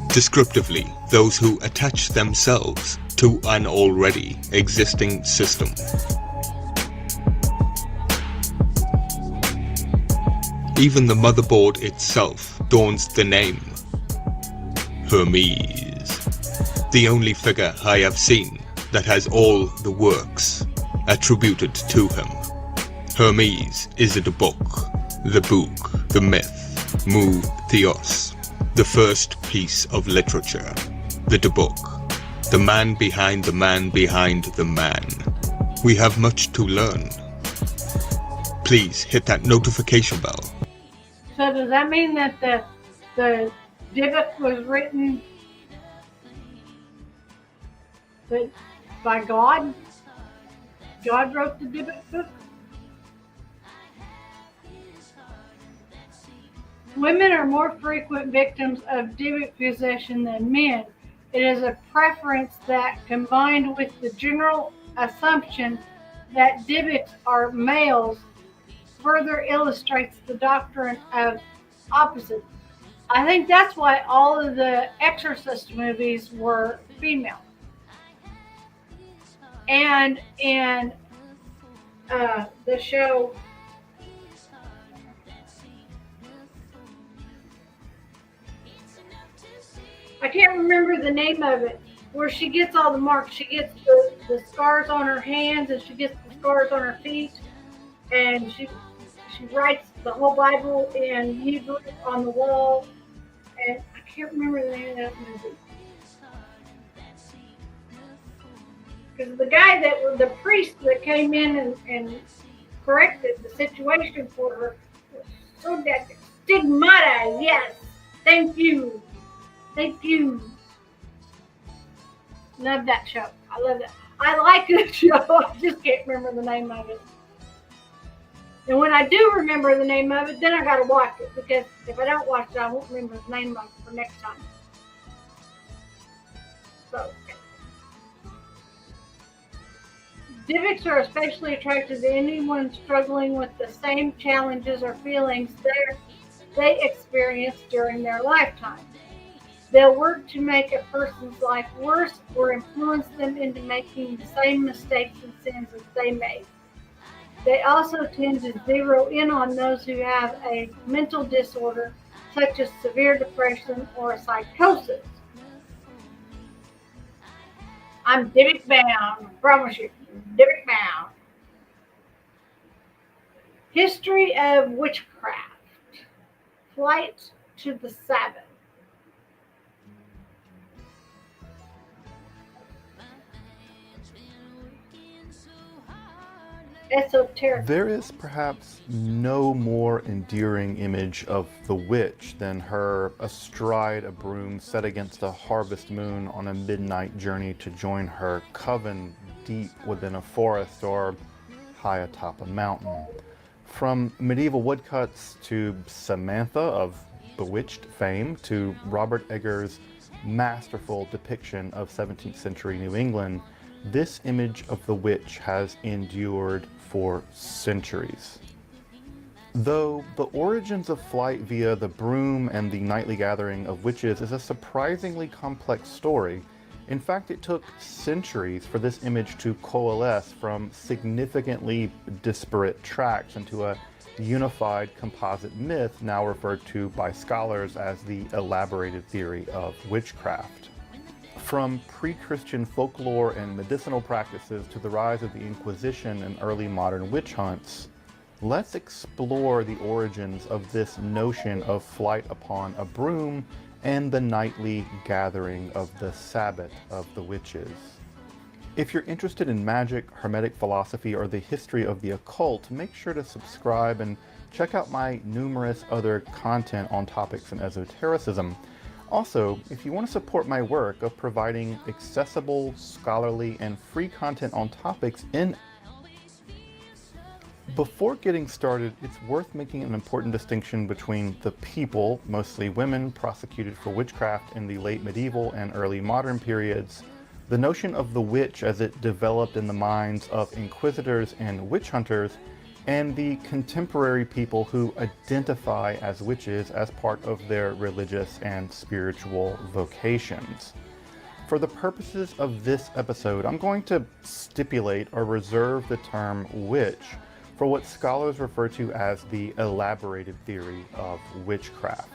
Descriptively, those who attach themselves to an already existing system. Even the motherboard itself dawns the name Hermes, the only figure I have seen that has all the works attributed to him. Hermes is a Dybbuk, the book, the myth, Mu Theos, the first piece of literature, the Dybbuk, the man behind the man behind the man. We have much to learn. Please hit that notification bell. So does that mean that the Dybbuk was written by God? God wrote the Dybbuk book? Women are more frequent victims of Dybbuk possession than men. It is a preference that, combined with the general assumption that Dybbuks are males, further illustrates the doctrine of opposites. I think that's why all of the Exorcist movies were female. And in the show I can't remember the name of it, where she gets all the marks. She gets the scars on her hands, and she gets the scars on her feet, and she writes the whole Bible in Hebrew on the wall, and I can't remember the name of that movie. Because the guy the priest that came in and corrected the situation for her was so that stigmata, yes, thank you. Thank you. Love that show. I love that. I like that show. I just can't remember the name of it. And when I do remember the name of it, then I got to watch it, because if I don't watch it, I won't remember the name of it for next time. So, Dybbuks are especially attracted to anyone struggling with the same challenges or feelings they experienced during their lifetime. They'll work to make a person's life worse or influence them into making the same mistakes and sins as they made. They also tend to zero in on those who have a mental disorder, such as severe depression or a psychosis. I'm Dybbuk bound, I promise you, Dybbuk bound. History of witchcraft. Flight to the Sabbath. Esoteric. There is perhaps no more endearing image of the witch than her astride a broom set against a harvest moon on a midnight journey to join her coven deep within a forest or high atop a mountain. From medieval woodcuts to Samantha of Bewitched fame to Robert Eggers' masterful depiction of 17th century New England, this image of the witch has endured for centuries. Though the origins of flight via the broom and the nightly gathering of witches is a surprisingly complex story, in fact it took centuries for this image to coalesce from significantly disparate tracts into a unified composite myth now referred to by scholars as the elaborated theory of witchcraft. From pre-Christian folklore and medicinal practices to the rise of the Inquisition and early modern witch hunts, let's explore the origins of this notion of flight upon a broom and the nightly gathering of the Sabbath of the witches. If you're interested in magic, hermetic philosophy, or the history of the occult, make sure to subscribe and check out my numerous other content on topics in esotericism. Also, if you want to support my work of providing accessible, scholarly, and free content on topics in... Before getting started, it's worth making an important distinction between the people, mostly women, prosecuted for witchcraft in the late medieval and early modern periods, the notion of the witch as it developed in the minds of inquisitors and witch hunters, and the contemporary people who identify as witches as part of their religious and spiritual vocations. For the purposes of this episode, I'm going to stipulate or reserve the term witch for what scholars refer to as the elaborated theory of witchcraft.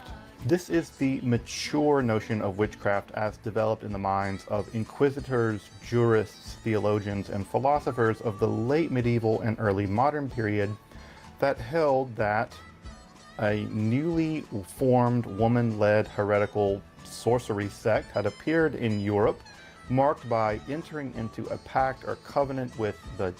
This is the mature notion of witchcraft as developed in the minds of inquisitors, jurists, theologians, and philosophers of the late medieval and early modern period that held that a newly formed woman-led heretical sorcery sect had appeared in Europe, marked by entering into a pact or covenant with the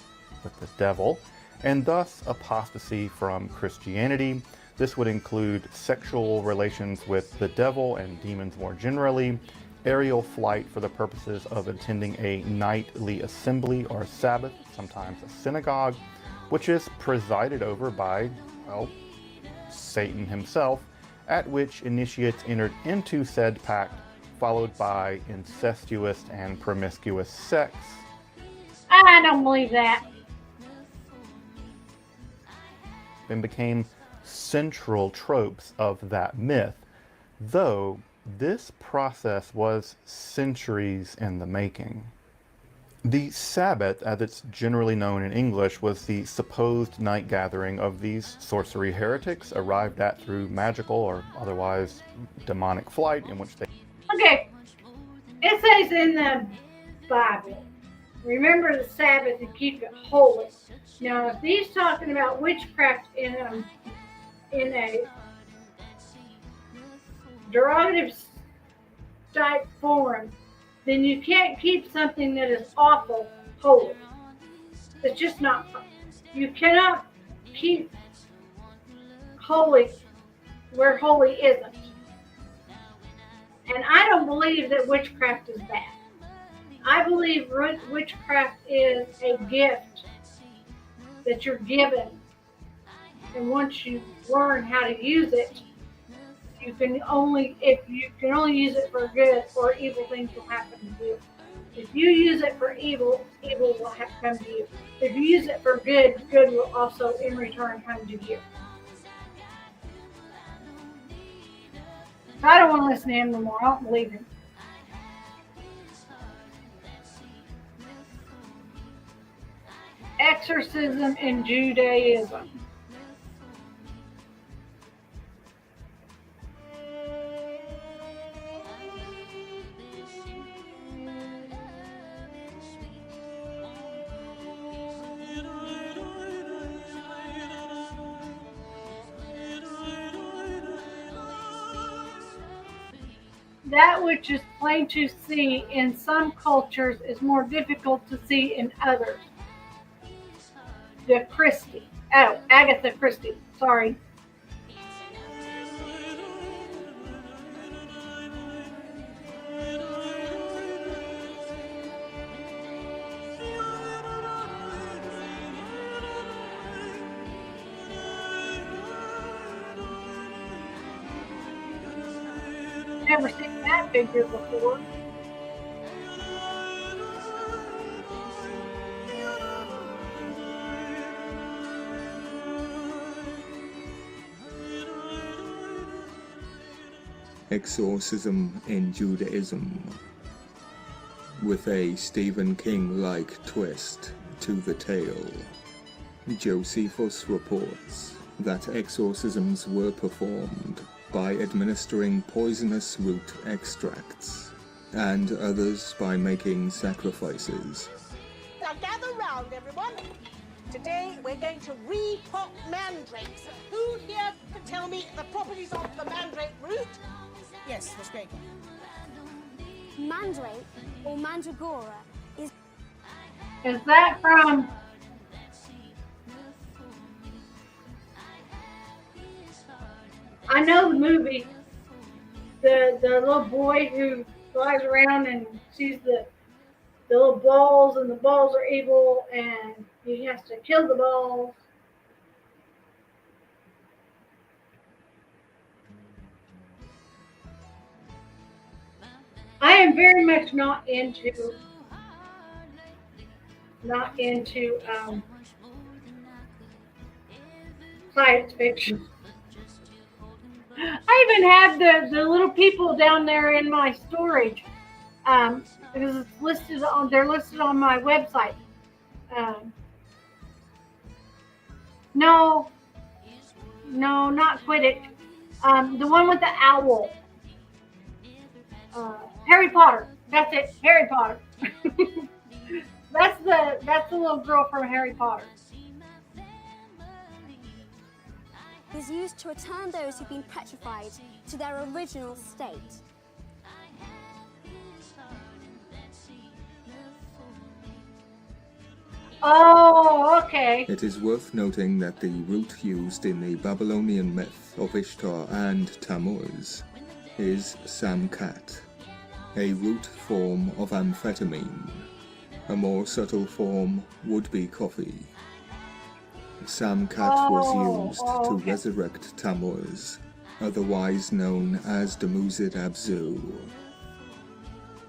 devil, and thus apostasy from Christianity. This would include sexual relations with the devil and demons more generally, aerial flight for the purposes of attending a nightly assembly or Sabbath, sometimes a synagogue, which is presided over by, well, Satan himself, at which initiates entered into said pact, followed by incestuous and promiscuous sex. I don't believe that. And became central tropes of that myth, though this process was centuries in the making. The Sabbath, as it's generally known in English, was the supposed night gathering of these sorcery heretics, arrived at through magical or otherwise demonic flight, in which they... Okay, it says in the Bible, remember the Sabbath and keep it holy. Now, if he's talking about witchcraft in a derogative type form, then you can't keep something that is awful holy. It's just not. You cannot keep holy where holy isn't. And I don't believe that witchcraft is bad. I believe witchcraft is a gift that you're given. And once you learn how to use it, you can only use it for good, or evil things will happen to you. If you use it for evil, evil will come to you. If you use it for good, good will also in return come to you. I don't want to listen to him no more. I don't believe him. Exorcism in Judaism. That which is plain to see in some cultures is more difficult to see in others. Agatha Christie. Sorry. Never seen that figure before. Exorcism in Judaism, with a Stephen King-like twist to the tale. Josephus reports that exorcisms were performed by administering poisonous root extracts, and others by making sacrifices. Now gather round, everyone. Today we're going to repot mandrakes. Who here can tell me the properties of the mandrake root? Yes, that's great. Mandrake, or mandragora, is that from I know the movie, the little boy who flies around and sees the little balls, and the balls are evil, and he has to kill the balls. I am very much not into science fiction. I even have the little people down there in my storage, because it's listed on. They're listed on my website. No, not Quidditch. The one with the owl. Harry Potter. That's it. Harry Potter. That's the little girl from Harry Potter. is used to return those who've been petrified to their original state. Oh, okay. It is worth noting that the root used in the Babylonian myth of Ishtar and Tammuz is samkat, a root form of amphetamine. A more subtle form would be coffee. Samkat was used to resurrect Tammuz, otherwise known as Dumuzid Abzu,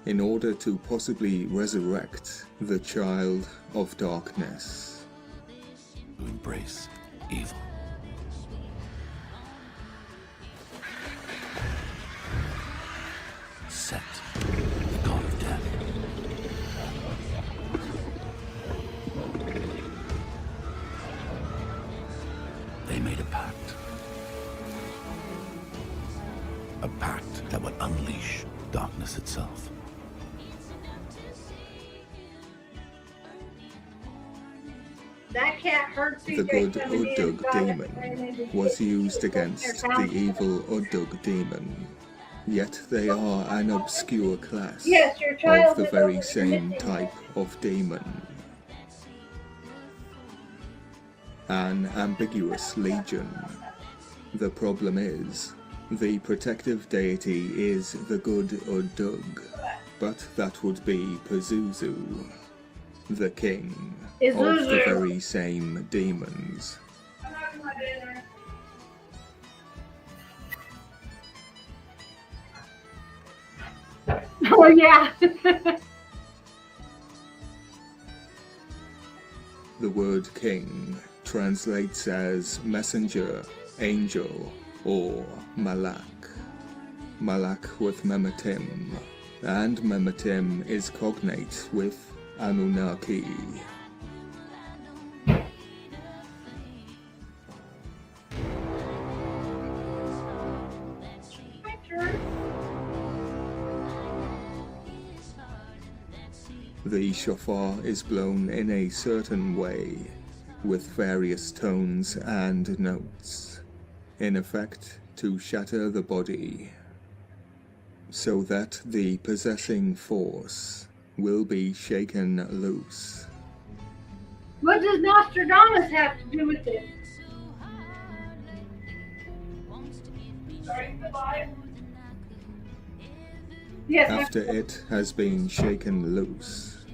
in order to possibly resurrect the child of darkness. To embrace evil. Set the god of death. They made a pact. A pact that would unleash darkness itself. That cat hurt The good Uddug demon was used against the evil Uddug demon, yet they are an obscure class of the very same type of demon. An ambiguous legion. The problem is, the protective deity is the good Uddug, but that would be Pazuzu, the king of the very same demons. Oh yeah. The word king translates as messenger, angel, or malak. Malak with Mematim, and Mematim is cognate with Anunnaki. The shofar is blown in a certain way, with various tones and notes, in effect to shatter the body, so that the possessing force will be shaken loose. What does Nostradamus have to do with this? Yes. After it has been shaken loose,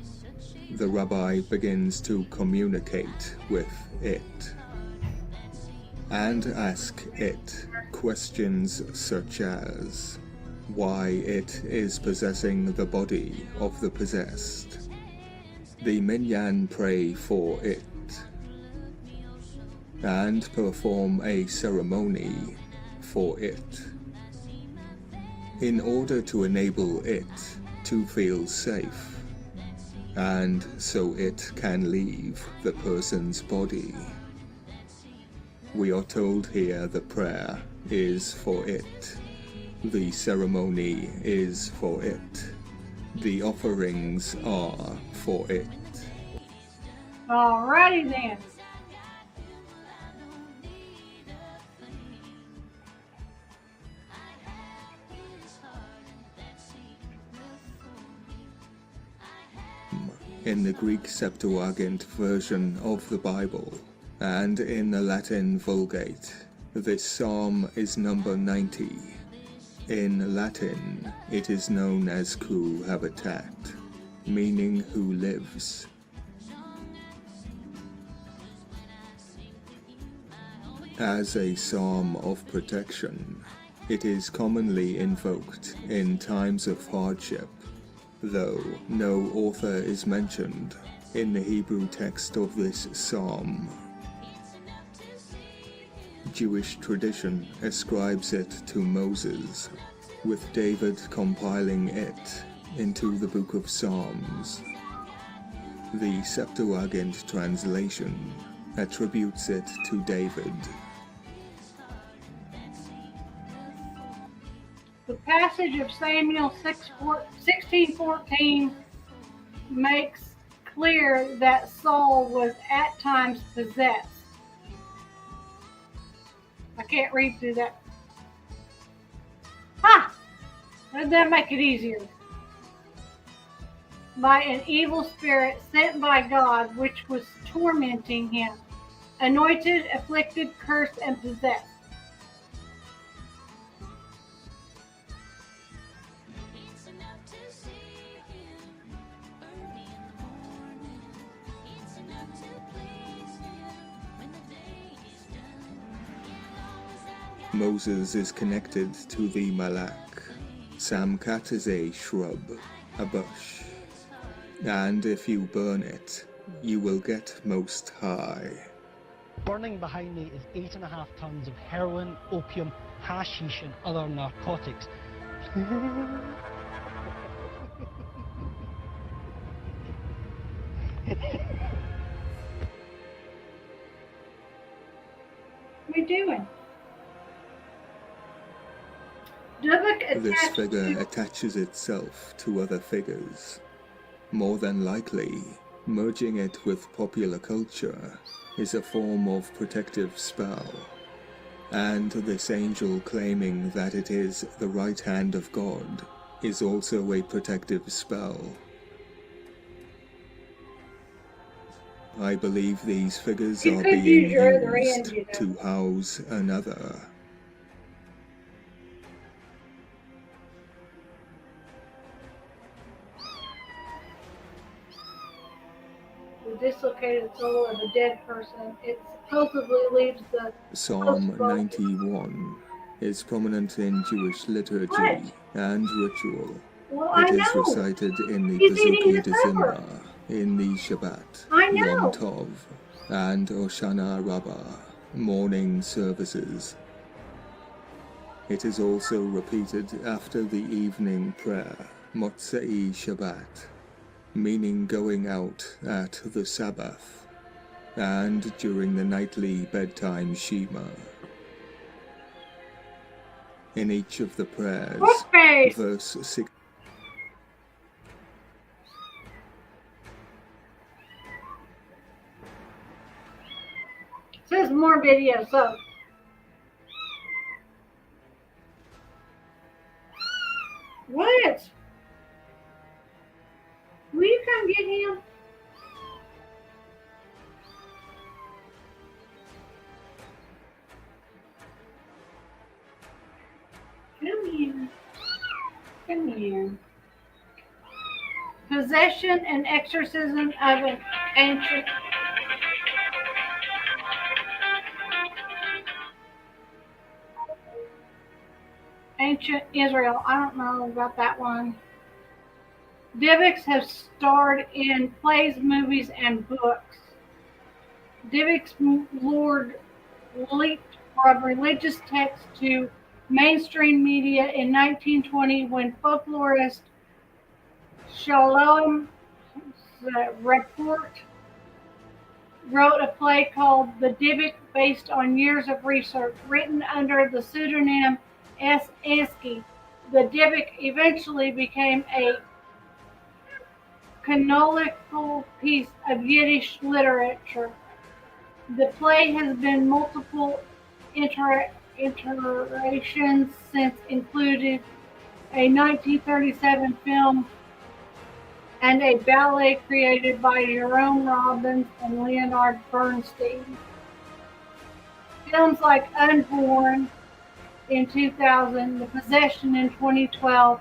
the rabbi begins to communicate with it and ask it questions such as why it is possessing the body of the possessed. The minyan pray for it and perform a ceremony for it, in order to enable it to feel safe, and so it can leave the person's body. We are told here the prayer is for it, the ceremony is for it, the offerings are for it. Alrighty then. In the Greek Septuagint version of the Bible, and in the Latin Vulgate, this psalm is number 90. In Latin, it is known as Cu Habitat, meaning who lives. As a psalm of protection, it is commonly invoked in times of hardship, though no author is mentioned in the Hebrew text of this psalm. Jewish tradition ascribes it to Moses, with David compiling it into the Book of Psalms. The Septuagint translation attributes it to David. The passage of Samuel 16:14 makes clear that Saul was at times possessed. I can't read through that. Doesn't that make it easier? By an evil spirit sent by God, which was tormenting him, anointed, afflicted, cursed, and possessed. Moses is connected to the Malak. Samkat is a shrub, a bush, and if you burn it, you will get most high. Burning behind me is 8.5 tons of heroin, opium, hashish, and other narcotics. What are you doing? Dybbuk This figure attaches itself to other figures. More than likely, merging it with popular culture is a form of protective spell, and this angel claiming that it is the right hand of God is also a protective spell. I believe these figures are being used to house another. Dislocated soul of a dead person. It supposedly leaves the Psalm 91 is prominent in Jewish liturgy and ritual. Well, it is recited in the Pasuki de Zimra, in the Shabbat, Yom Tov, and Hoshana Rabbah morning services. It is also repeated after the evening prayer, Motzei Shabbat, meaning going out at the Sabbath, and during the nightly bedtime Shema. In each of the prayers, verse 6. Says more video, so. What? Will you come get him? Come here. Come here. Possession and exorcism of an ancient Israel. I don't know about that one. Dybbuks have starred in plays, movies, and books. Dybbuk's lore leaped from religious texts to mainstream media in 1920 when folklorist Shalom Report wrote a play called The Dybbuk based on years of research written under the pseudonym S. Ansky. The Dybbuk eventually became a canonical piece of Yiddish literature. The play has been multiple iterations since, including a 1937 film and a ballet created by Jerome Robbins and Leonard Bernstein. Films like Unborn in 2000, The Possession in 2012,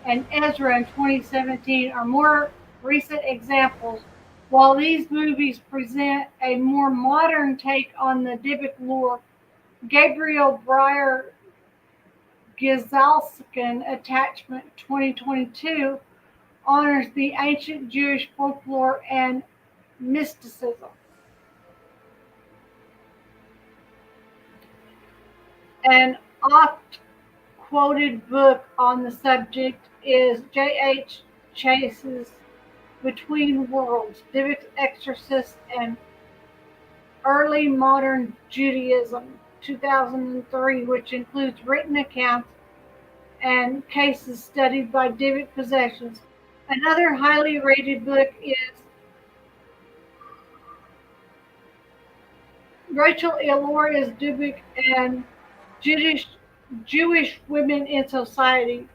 and Ezra in 2017 are more recent examples. While these movies present a more modern take on the Dybbuk lore, Gabriel Breyer Gesalsken Attachment 2022 honors the ancient Jewish folklore and mysticism. An oft-quoted book on the subject is J.H. Chase's Between Worlds, Dybbuk's Exorcist and Early Modern Judaism, 2003, which includes written accounts and cases studied by Dybbuk possessions. Another highly rated book is Rachel Elor's Dybbuk and Jewish Women in Society,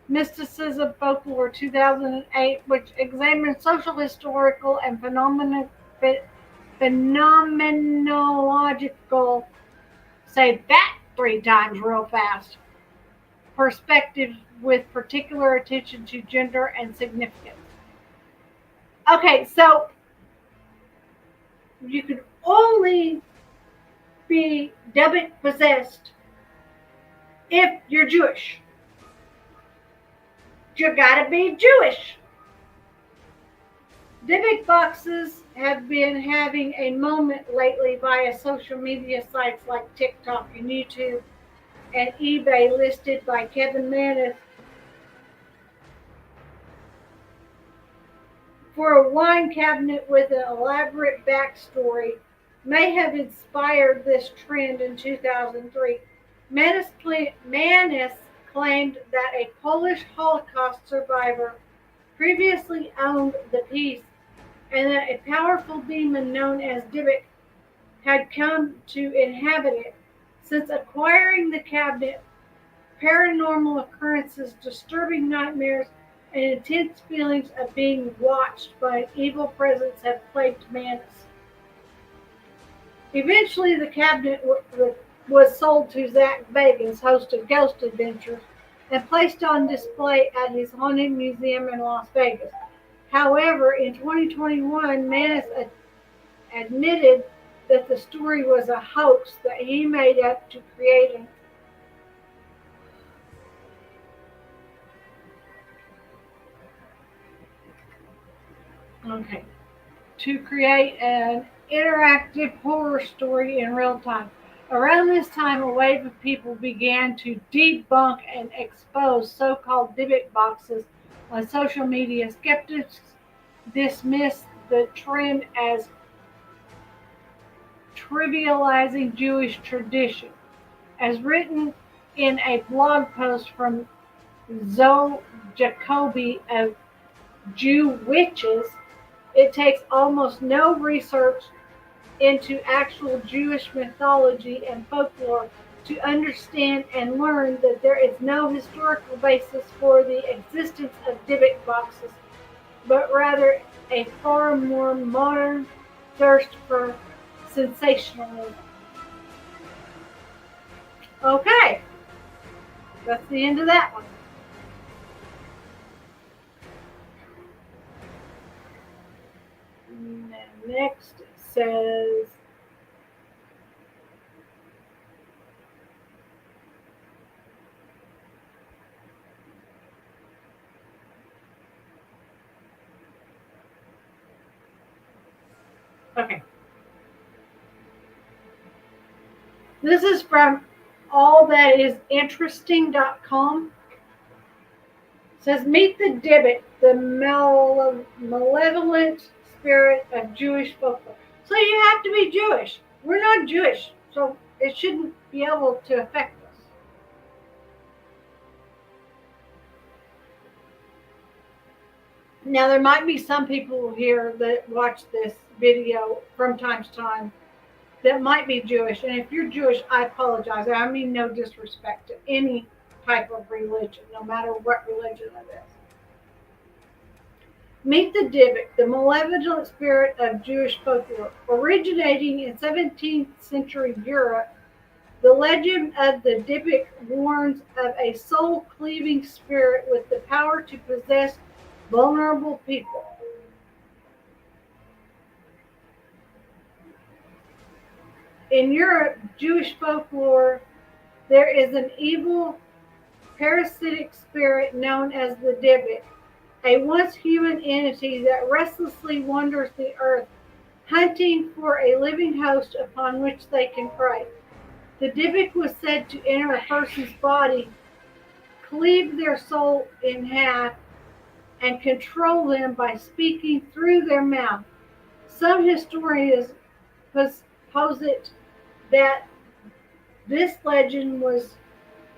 Mysticism Folklore, 2008, which examines social, historical, and phenomenological, say that 3 times real fast, perspectives with particular attention to gender and significance. Okay, so you can only be Dybbuk possessed if you're Jewish. You gotta be Jewish. Dybbuk boxes have been having a moment lately via social media sites like TikTok and YouTube and eBay, listed by Kevin Manis for a wine cabinet with an elaborate backstory may have inspired this trend in 2003. Manis claimed that a Polish Holocaust survivor previously owned the piece and that a powerful demon known as Dybbuk had come to inhabit it. Since acquiring the cabinet, paranormal occurrences, disturbing nightmares, and intense feelings of being watched by an evil presence have plagued Manis. Eventually, the cabinet was sold to Zach Bagans, host of Ghost Adventures, and placed on display at his Haunted Museum in Las Vegas. However, in 2021, Manis admitted that the story was a hoax that he made up to create an interactive horror story in real time. Around this time, a wave of people began to debunk and expose so-called Dybbuk boxes on social media. Skeptics dismissed the trend as trivializing Jewish tradition. As written in a blog post from Zoe Jacoby of Jew Witches, it takes almost no research into actual Jewish mythology and folklore to understand and learn that there is no historical basis for the existence of Dybbuk boxes, but rather a far more modern thirst for sensationalism. Okay, that's the end of that one. And then next it says, okay. This is from allthatisinteresting.com. It says, meet the Dybbuk, the malevolent spirit of Jewish folklore. So you have to be Jewish. We're not Jewish, so it shouldn't be able to affect us. Now, there might be some people here that watch this video from time to time that might be Jewish. And if you're Jewish, I apologize. I mean no disrespect to any type of religion, no matter what religion it is. Meet the Dybbuk, the malevolent spirit of Jewish folklore. Originating in 17th century Europe, the legend of the Dybbuk warns of a soul-cleaving spirit with the power to possess vulnerable people. In Europe, Jewish folklore, there is an evil, parasitic spirit known as the Dybbuk, a once human entity that restlessly wanders the earth, hunting for a living host upon which they can prey. The Dybbuk was said to enter a person's body, cleave their soul in half, and control them by speaking through their mouth. Some historians posit that this legend was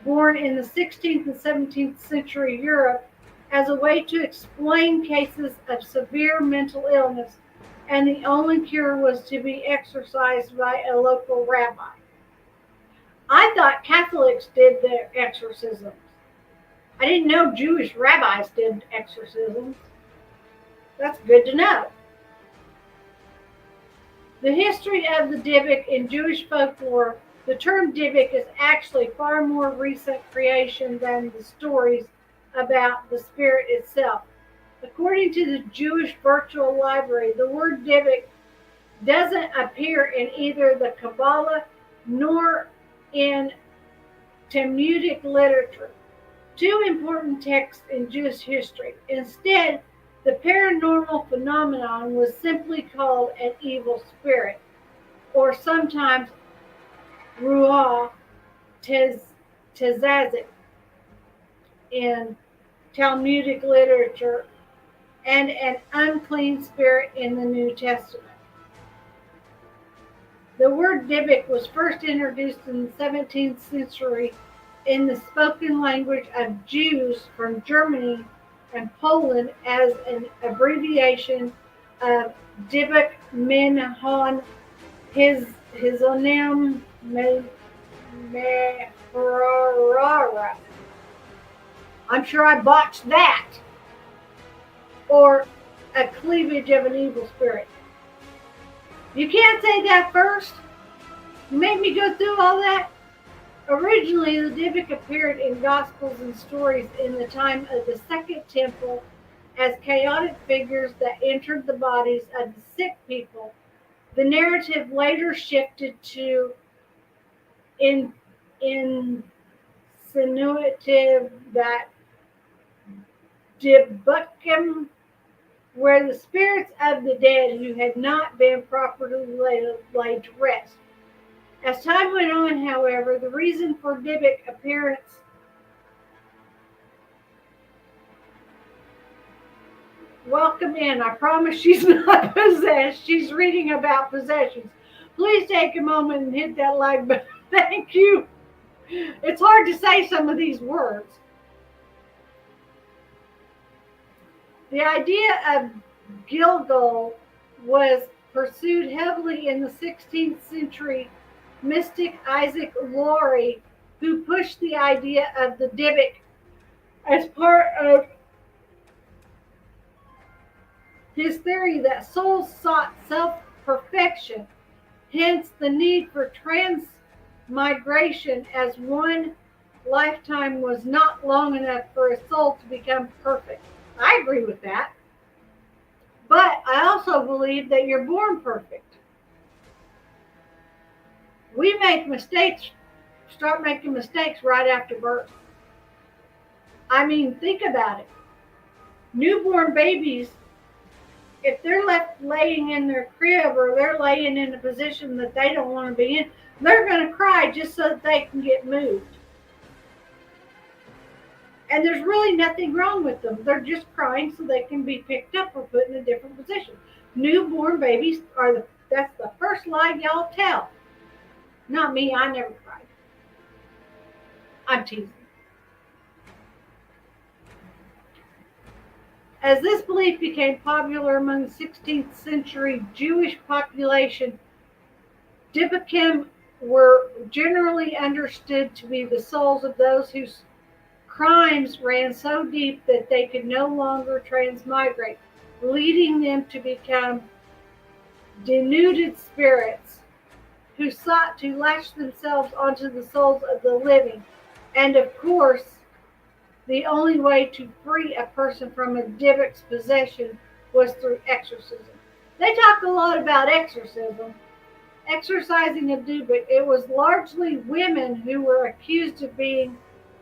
born in the 16th and 17th century Europe as a way to explain cases of severe mental illness, and the only cure was to be exorcised by a local rabbi. I thought Catholics did their exorcisms. I didn't know Jewish rabbis did exorcisms. That's good to know. The history of the Dybbuk in Jewish folklore. The term Dybbuk is actually far more recent creation than the stories about the spirit itself. According to the Jewish Virtual Library, the word Dybbuk doesn't appear in either the Kabbalah nor in Talmudic literature, two important texts in Jewish history. Instead, the paranormal phenomenon was simply called an evil spirit, or sometimes Ruah Tezazit in Talmudic literature, and an unclean spirit in the New Testament. The word Dybbuk was first introduced in the 17th century in the spoken language of Jews from Germany and Poland as an abbreviation of Dybbuk Min Han Hizonim Mehrara. I'm sure I botched that. Or a cleavage of an evil spirit. You can't say that first. You made me go through all that. Originally, the Dybbuk appeared in Gospels and stories in the time of the Second Temple as chaotic figures that entered the bodies of the sick people. The narrative later shifted to insinuative that Dybbukim, where the spirits of the dead who had not been properly laid to rest. As time went on, however, the reason for Dybbuk appearance welcome in. I promise she's not possessed. She's reading about possessions. Please take a moment and hit that like button. Thank you. It's hard to say some of these words. The idea of Gilgal was pursued heavily in the 16th century mystic Isaac Laurie, who pushed the idea of the Dybbuk as part of his theory that souls sought self-perfection, hence the need for transmigration, as one lifetime was not long enough for a soul to become perfect. I agree with that. But I also believe that you're born perfect. We make mistakes, start making mistakes right after birth. I mean, think about it. Newborn babies, if they're left laying in their crib or they're laying in a position that they don't want to be in, they're going to cry just so that they can get moved. And there's really nothing wrong with them. They're just crying so they can be picked up or put in a different position. Newborn babies that's the first lie y'all tell. Not me, I never cried. I'm teasing. As this belief became popular among the 16th century Jewish population, Dybbukim were generally understood to be the souls of those whose crimes ran so deep that they could no longer transmigrate, leading them to become denuded spirits who sought to latch themselves onto the souls of the living. And of course, the only way to free a person from a Dybbuk's possession was through exorcism. They talk a lot about exorcism. Exorcising a Dybbuk, it was largely women who were accused of being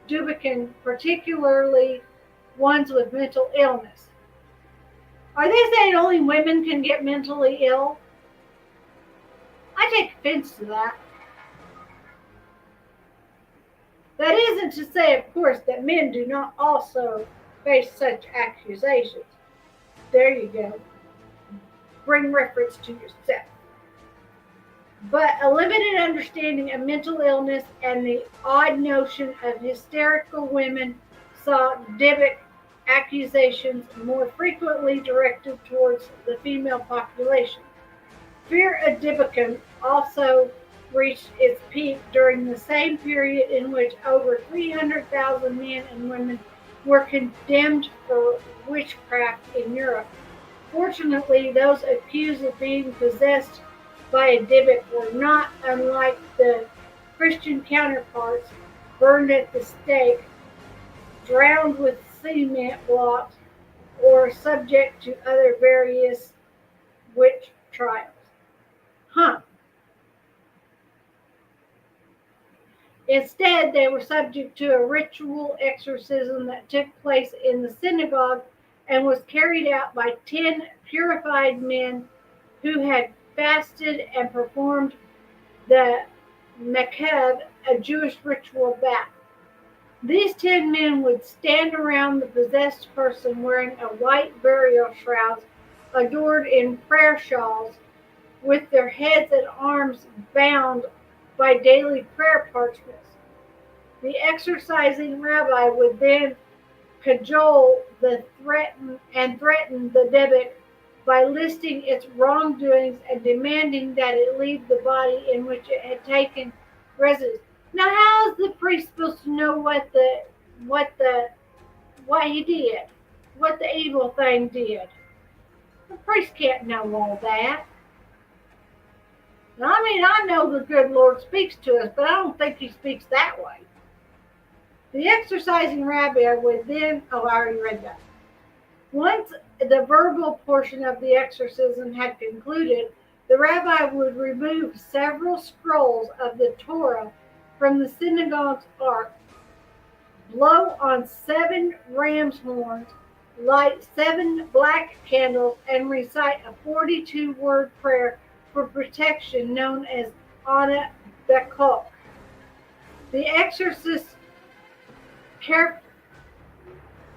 Dybbukin, particularly ones with mental illness. Are they saying only women can get mentally ill? I take offense to that. That isn't to say, of course, that men do not also face such accusations. There you go. Bring reference to yourself. But a limited understanding of mental illness and the odd notion of hysterical women saw Dybbuk accusations more frequently directed towards the female population. Fear of Dybbukim also reached its peak during the same period in which over 300,000 men and women were condemned for witchcraft in Europe. Fortunately, those accused of being possessed by a Dybbuk were not, unlike the Christian counterparts, burned at the stake, drowned with cement blocks, or subject to other various witch trials. Instead, they were subject to a ritual exorcism that took place in the synagogue and was carried out by 10 purified men who had fasted and performed the Makeb, a Jewish ritual bath. These 10 men would stand around the possessed person wearing a white burial shroud adorned in prayer shawls, with their heads and arms bound by daily prayer parchments. The exorcising rabbi would then cajole threaten the Dybbuk by listing its wrongdoings and demanding that it leave the body in which it had taken residence. Now, how is the priest supposed to know what he did, what the evil thing did? The priest can't know all that. I mean, I know the good Lord speaks to us, but I don't think he speaks that way. The exorcising rabbi would then, I already read that. Once the verbal portion of the exorcism had concluded, the rabbi would remove several scrolls of the Torah from the synagogue's ark, blow on 7 ram's horns, light 7 black candles, and recite a 42-word prayer for protection known as that cult. The exorcist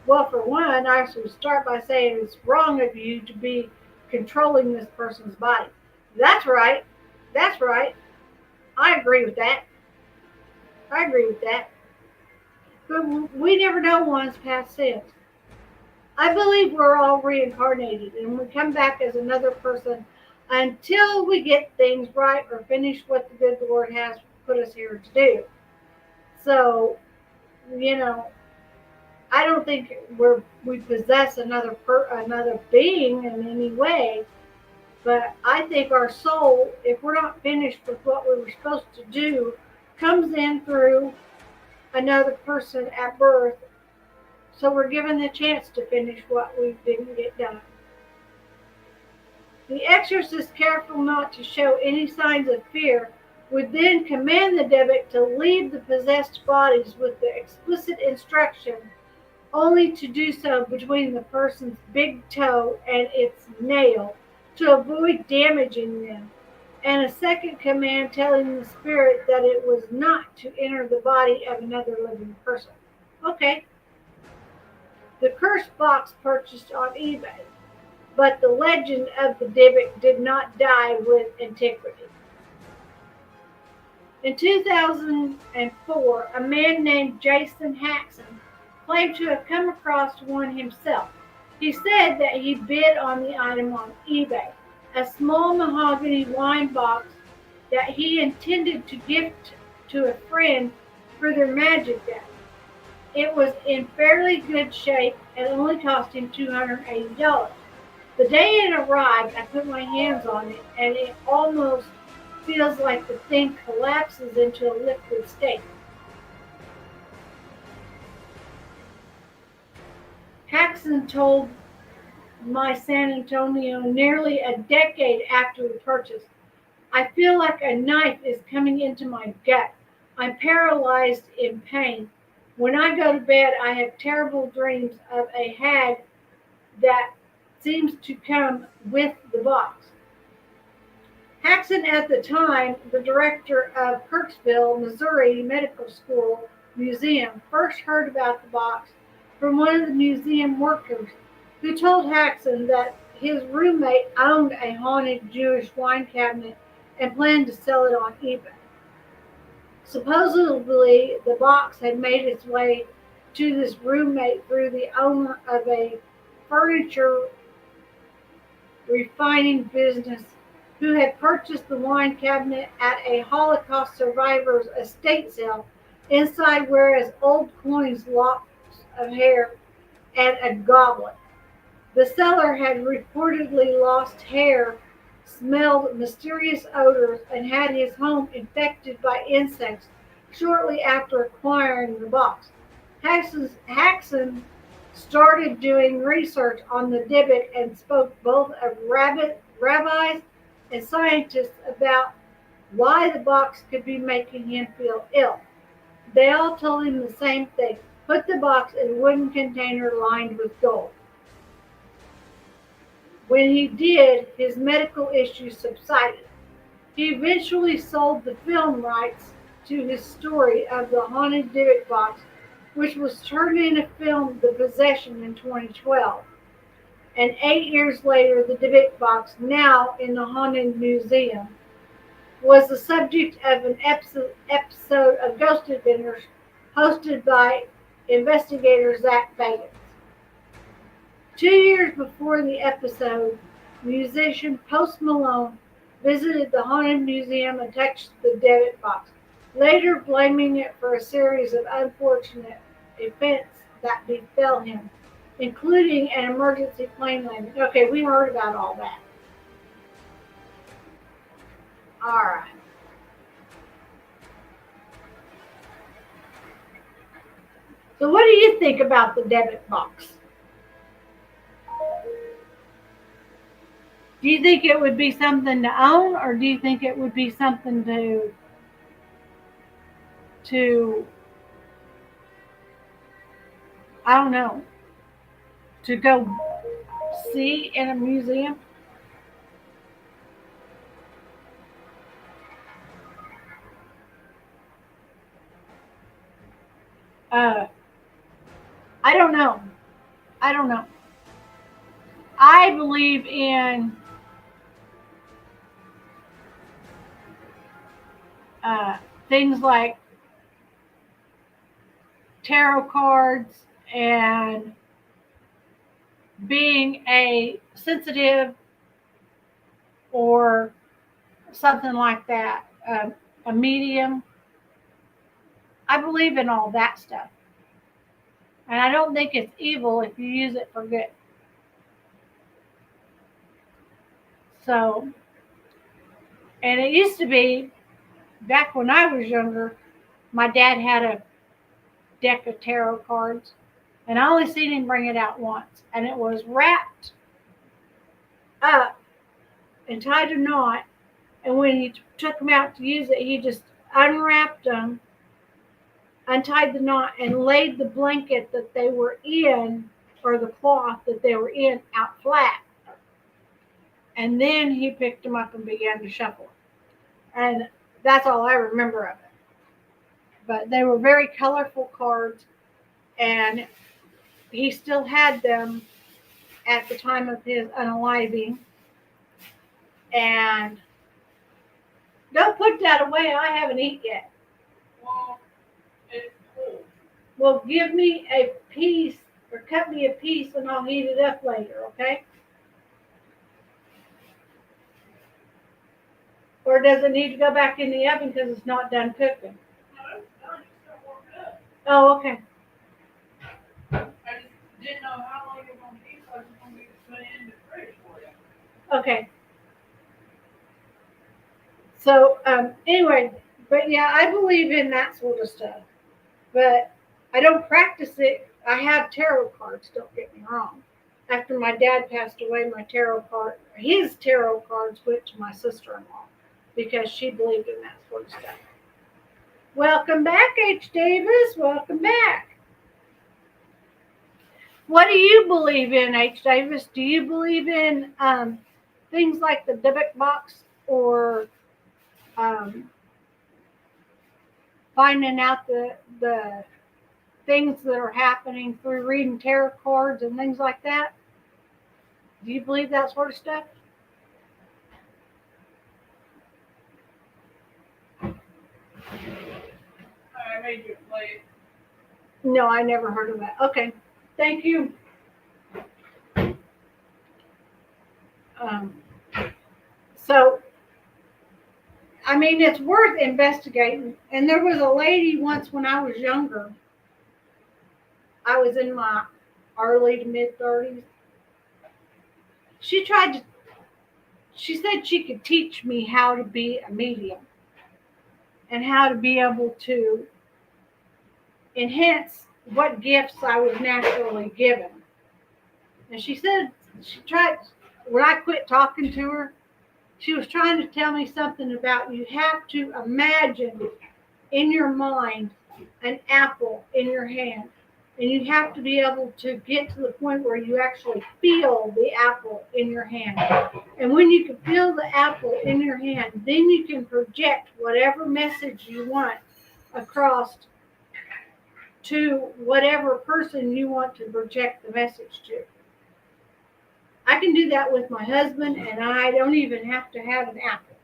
well, for one, I should start by saying it's wrong of you to be controlling this person's body. That's right. That's right. I agree with that. I agree with that. But we never know one's past sins. I believe we're all reincarnated and we come back as another person until we get things right or finish what the good Lord has put us here to do. So, I don't think we possess another being in any way, but I think our soul, if we're not finished with what we were supposed to do, comes in through another person at birth. So we're given the chance to finish what we didn't get done. The exorcist, careful not to show any signs of fear, would then command the Dybbuk to leave the possessed bodies with the explicit instruction only to do so between the person's big toe and its nail to avoid damaging them, and a second command telling the spirit that it was not to enter the body of another living person. Okay. The cursed box purchased on eBay, but the legend of the Dybbuk did not die with antiquity. In 2004, a man named Jason Haxon claimed to have come across one himself. He said that he bid on the item on eBay, a small mahogany wine box that he intended to gift to a friend for their magic day. It was in fairly good shape and only cost him $280. The day it arrived, I put my hands on it, and it almost feels like the thing collapses into a liquid state. Haxon told my San Antonio nearly a decade after the purchase, "I feel like a knife is coming into my gut. I'm paralyzed in pain. When I go to bed, I have terrible dreams of a hag that seems to come with the box." Haxon, at the time the director of Kirksville, Missouri Medical School Museum, first heard about the box from one of the museum workers who told Haxon that his roommate owned a haunted Jewish wine cabinet and planned to sell it on eBay. Supposedly, the box had made its way to this roommate through the owner of a furniture refining business who had purchased the wine cabinet at a Holocaust survivor's estate sale. Inside were as old coins, locks of hair, and a goblet. The seller had reportedly lost hair, smelled mysterious odors, and had his home infected by insects shortly after acquiring the box. Haxon started doing research on the Dybbuk and spoke both of rabbis and scientists about why the box could be making him feel ill. They all told him the same thing: put the box in a wooden container lined with gold. When he did, his medical issues subsided. He eventually sold the film rights to his story of the haunted Dybbuk box, which was turned into film The Possession in 2012. And 8 years later, the Dybbuk box, now in the Haunted Museum, was the subject of an episode of Ghost Adventures hosted by investigator Zach Bagans. 2 years before the episode, musician Post Malone visited the Haunted Museum and touched the Dybbuk box, later blaming it for a series of unfortunate events that befell him, including an emergency plane landing. Okay, we heard about all that. All right. So what do you think about the Dybbuk box? Do you think it would be something to own, or do you think it would be something to I don't know, to go see in a museum? I don't know. I don't know. I believe in things like tarot cards and being a sensitive or something like that, a medium. I believe in all that stuff. And I don't think it's evil if you use it for good. So, and it used to be, back when I was younger, my dad had a deck of tarot cards, and I only seen him bring it out once, and it was wrapped up and tied a knot, and when he took them out to use it, he just unwrapped them, untied the knot, and laid the blanket that they were in, or the cloth that they were in, out flat. And then he picked them up and began to shuffle. And that's all I remember of it. But they were very colorful cards, and he still had them at the time of his unaliving. And don't put that away. I haven't eaten yet. Well, it's cool. Well, give me a piece, or cut me a piece, and I'll heat it up later, okay? Or does it need to go back in the oven because it's not done cooking? No, it's done. It's still warming up. Oh, okay. I just didn't know how long it was going to be, so I just wanted to put it in the fridge for you. Okay. So, anyway, but yeah, I believe in that sort of stuff. But I don't practice it. I have tarot cards, don't get me wrong. After my dad passed away, his tarot cards went to my sister-in-law because she believed in that sort of stuff. Welcome back, H. Davis. Welcome back. What do you believe in, H. Davis? Do you believe in things like the Dybbuk box, or finding out the things that are happening through reading tarot cards and things like that? Do you believe that sort of stuff? I made you play it. No, I never heard of that. Okay, thank you. So, I mean, it's worth investigating. And there was a lady once when I was younger. I was in my early to mid 30s. She said she could teach me how to be a medium and how to be able to enhance what gifts I was naturally given. And she said when I quit talking to her, she was trying to tell me something about you have to imagine in your mind an apple in your hand. And you have to be able to get to the point where you actually feel the apple in your hand. And when you can feel the apple in your hand, then you can project whatever message you want across to whatever person you want to project the message to. I can do that with my husband, and I don't even have to have an apple.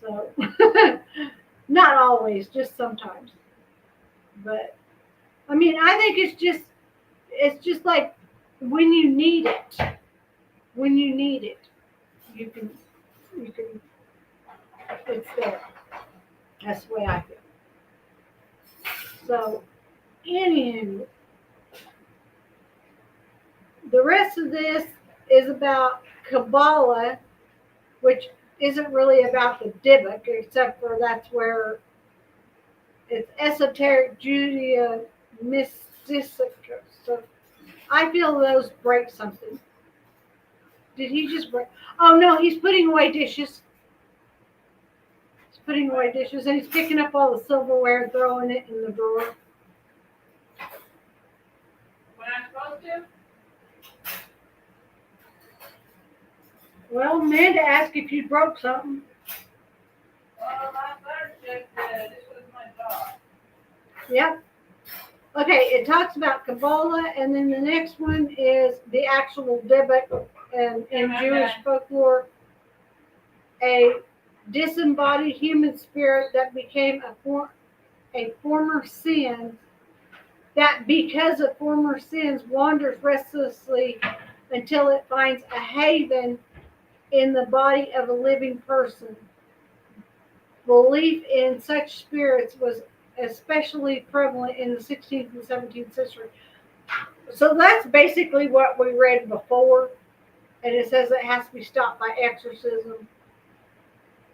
So, not always, just sometimes. But, I mean, I think it's just like when you need it. When you need it, you can, it's there. That's the way I feel. So, anywho, the rest of this is about Kabbalah, which isn't really about the Dybbuk, except for that's where it's esoteric Judaism, mystic. So I feel those break something. Did he just break? Oh no, he's putting away dishes. He's putting away dishes, and he's picking up all the silverware and throwing it in the drawer. When I'm supposed to? Well, Amanda asked if you broke something. Well, my father said this was my dog. Yep. Okay, it talks about Kabbalah, and then the next one is the actual Dybbuk, and in Jewish folklore, a disembodied human spirit that became a former sin, that because of former sins wanders restlessly until it finds a haven in the body of a living person. Belief in such spirits was especially prevalent in the 16th and 17th century. So that's basically what we read before, and it says it has to be stopped by exorcism.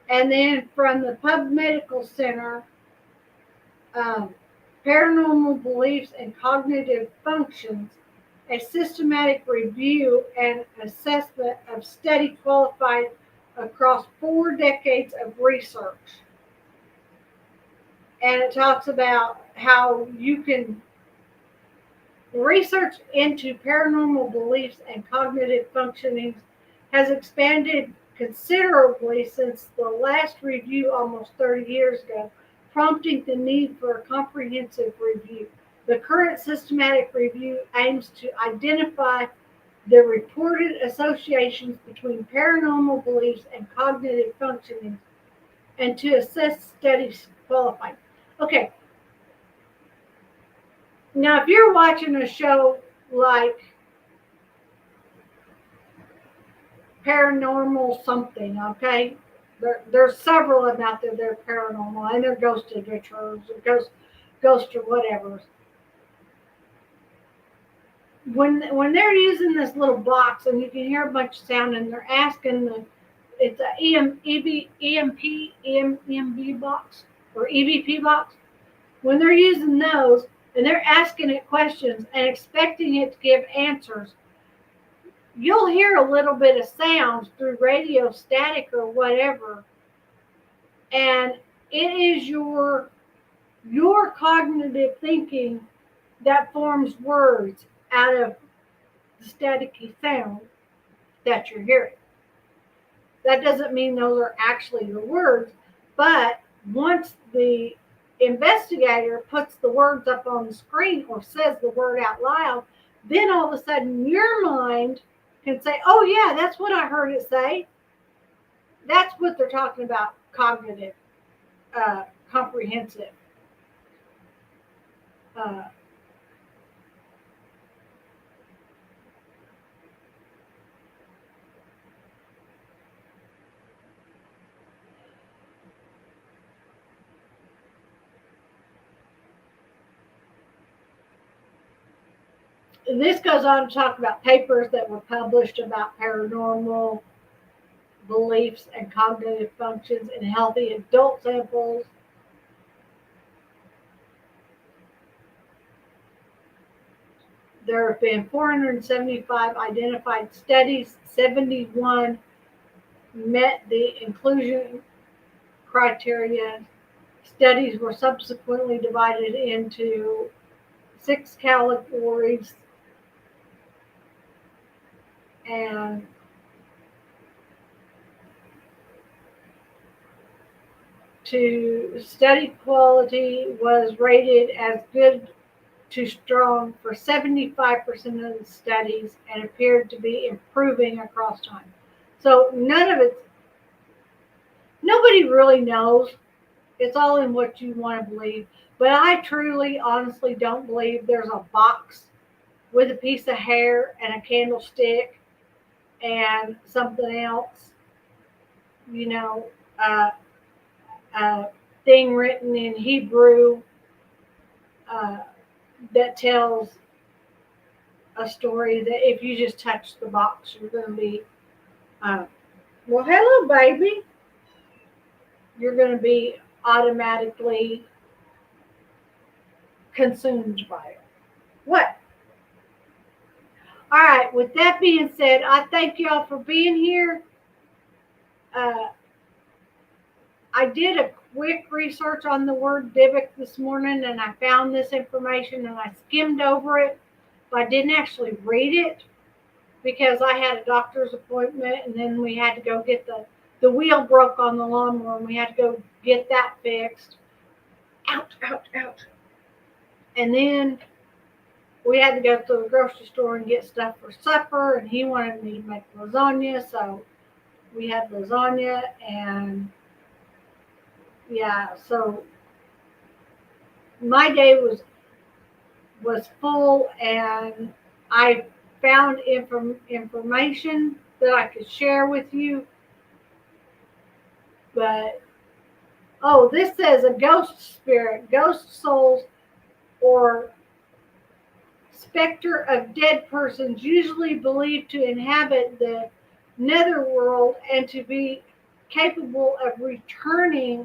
And then from the Pub Medical Center, Paranormal Beliefs and Cognitive Functions, a systematic review and assessment of study qualified across 4 decades of research. And it talks about how you can research into paranormal beliefs and cognitive functioning has expanded considerably since the last review almost 30 years ago, prompting the need for a comprehensive review. The current systematic review aims to identify the reported associations between paranormal beliefs and cognitive functioning and to assess studies qualified. Okay. Now, if you're watching a show like Paranormal something, okay? There's several of them out there that are paranormal, and they're ghost adventures, ghost or whatever. When they're using this little box, and you can hear a bunch of sound, and they're asking it's a EMB box or EVP box. When they're using those, and they're asking it questions and expecting it to give answers, you'll hear a little bit of sounds through radio static or whatever, and it is your cognitive thinking that forms words out of the staticky sound that you're hearing. That doesn't mean those are actually your words, but once the investigator puts the words up on the screen or says the word out loud, then all of a sudden your mind can say, oh yeah, that's what I heard it say. That's what they're talking about, cognitive, comprehensive. This goes on to talk about papers that were published about paranormal beliefs and cognitive functions in healthy adult samples. There have been 475 identified studies. 71 met the inclusion criteria. Studies were subsequently divided into 6 categories, and to study quality was rated as good to strong for 75% of the studies and appeared to be improving across time. So nobody really knows. It's all in what you want to believe. But I truly, honestly don't believe there's a box with a piece of hair and a candlestick and something else, a thing written in Hebrew that tells a story that if you just touch the box, you're going to be, well, hello, baby. You're going to be automatically consumed by it. What? All right, with that being said, I thank y'all for being here. I did a quick research on the word Dybbuk this morning, and I found this information, and I skimmed over it, but I didn't actually read it because I had a doctor's appointment, and then we had to go get the wheel broke on the lawnmower, and we had to go get that fixed. Ouch, ouch, ouch. And then we had to go to the grocery store and get stuff for supper, and he wanted me to make lasagna, so we had lasagna, and yeah, so my day was full, and I found information that I could share with you. But this says a ghost spirit, ghost souls, or specter of dead persons, usually believed to inhabit the netherworld and to be capable of returning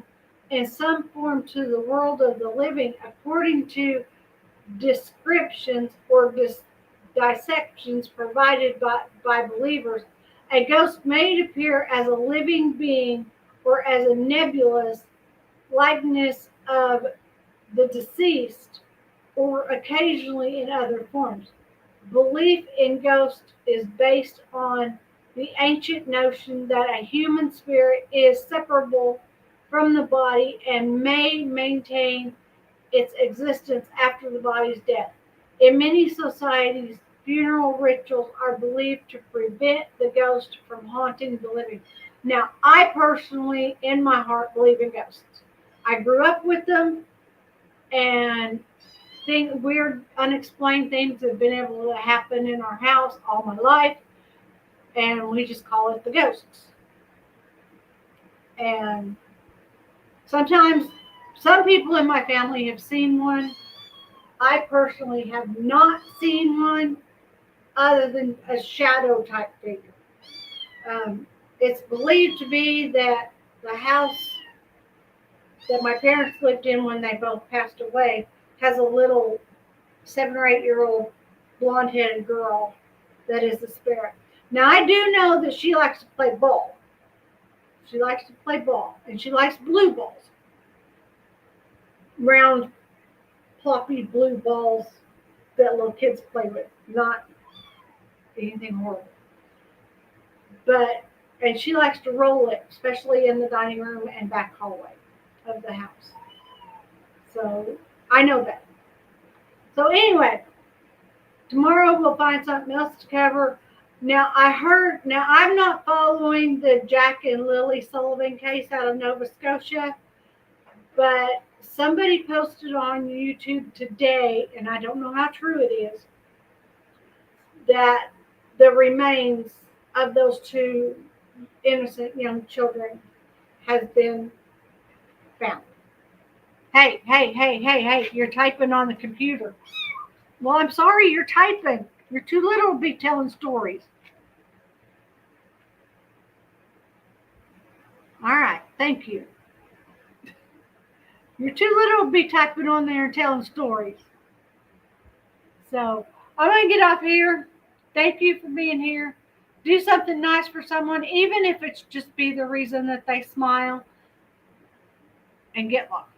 in some form to the world of the living, according to descriptions or dissections provided by believers. A ghost may appear as a living being or as a nebulous likeness of the deceased, or occasionally in other forms. Belief in ghosts is based on the ancient notion that a human spirit is separable from the body and may maintain its existence after the body's death. In many societies, funeral rituals are believed to prevent the ghost from haunting the living. Now, I personally, in my heart, believe in ghosts. I grew up with them, and weird, unexplained things have been able to happen in our house all my life, and we just call it the ghosts. And sometimes some people in my family have seen one. I personally have not seen one, other than a shadow type figure. It's believed to be that the house that my parents lived in when they both passed away has a little 7 or 8 year old blonde headed girl that is the spirit. Now, I do know that she likes to play ball. She likes to play ball, and she likes blue balls. Round, ploppy blue balls that little kids play with, not anything horrible. And she likes to roll it, especially in the dining room and back hallway of the house. So I know that. So anyway, tomorrow we'll find something else to cover. Now I'm not following the Jack and Lily Sullivan case out of Nova Scotia, but somebody posted on YouTube today, and I don't know how true it is, that the remains of those 2 innocent young children has been found. Hey, you're typing on the computer. Well, I'm sorry, you're typing. You're too little to be telling stories. All right, thank you. You're too little to be typing on there and telling stories. So I'm going to get off here. Thank you for being here. Do something nice for someone, even if it's just be the reason that they smile, and get lost.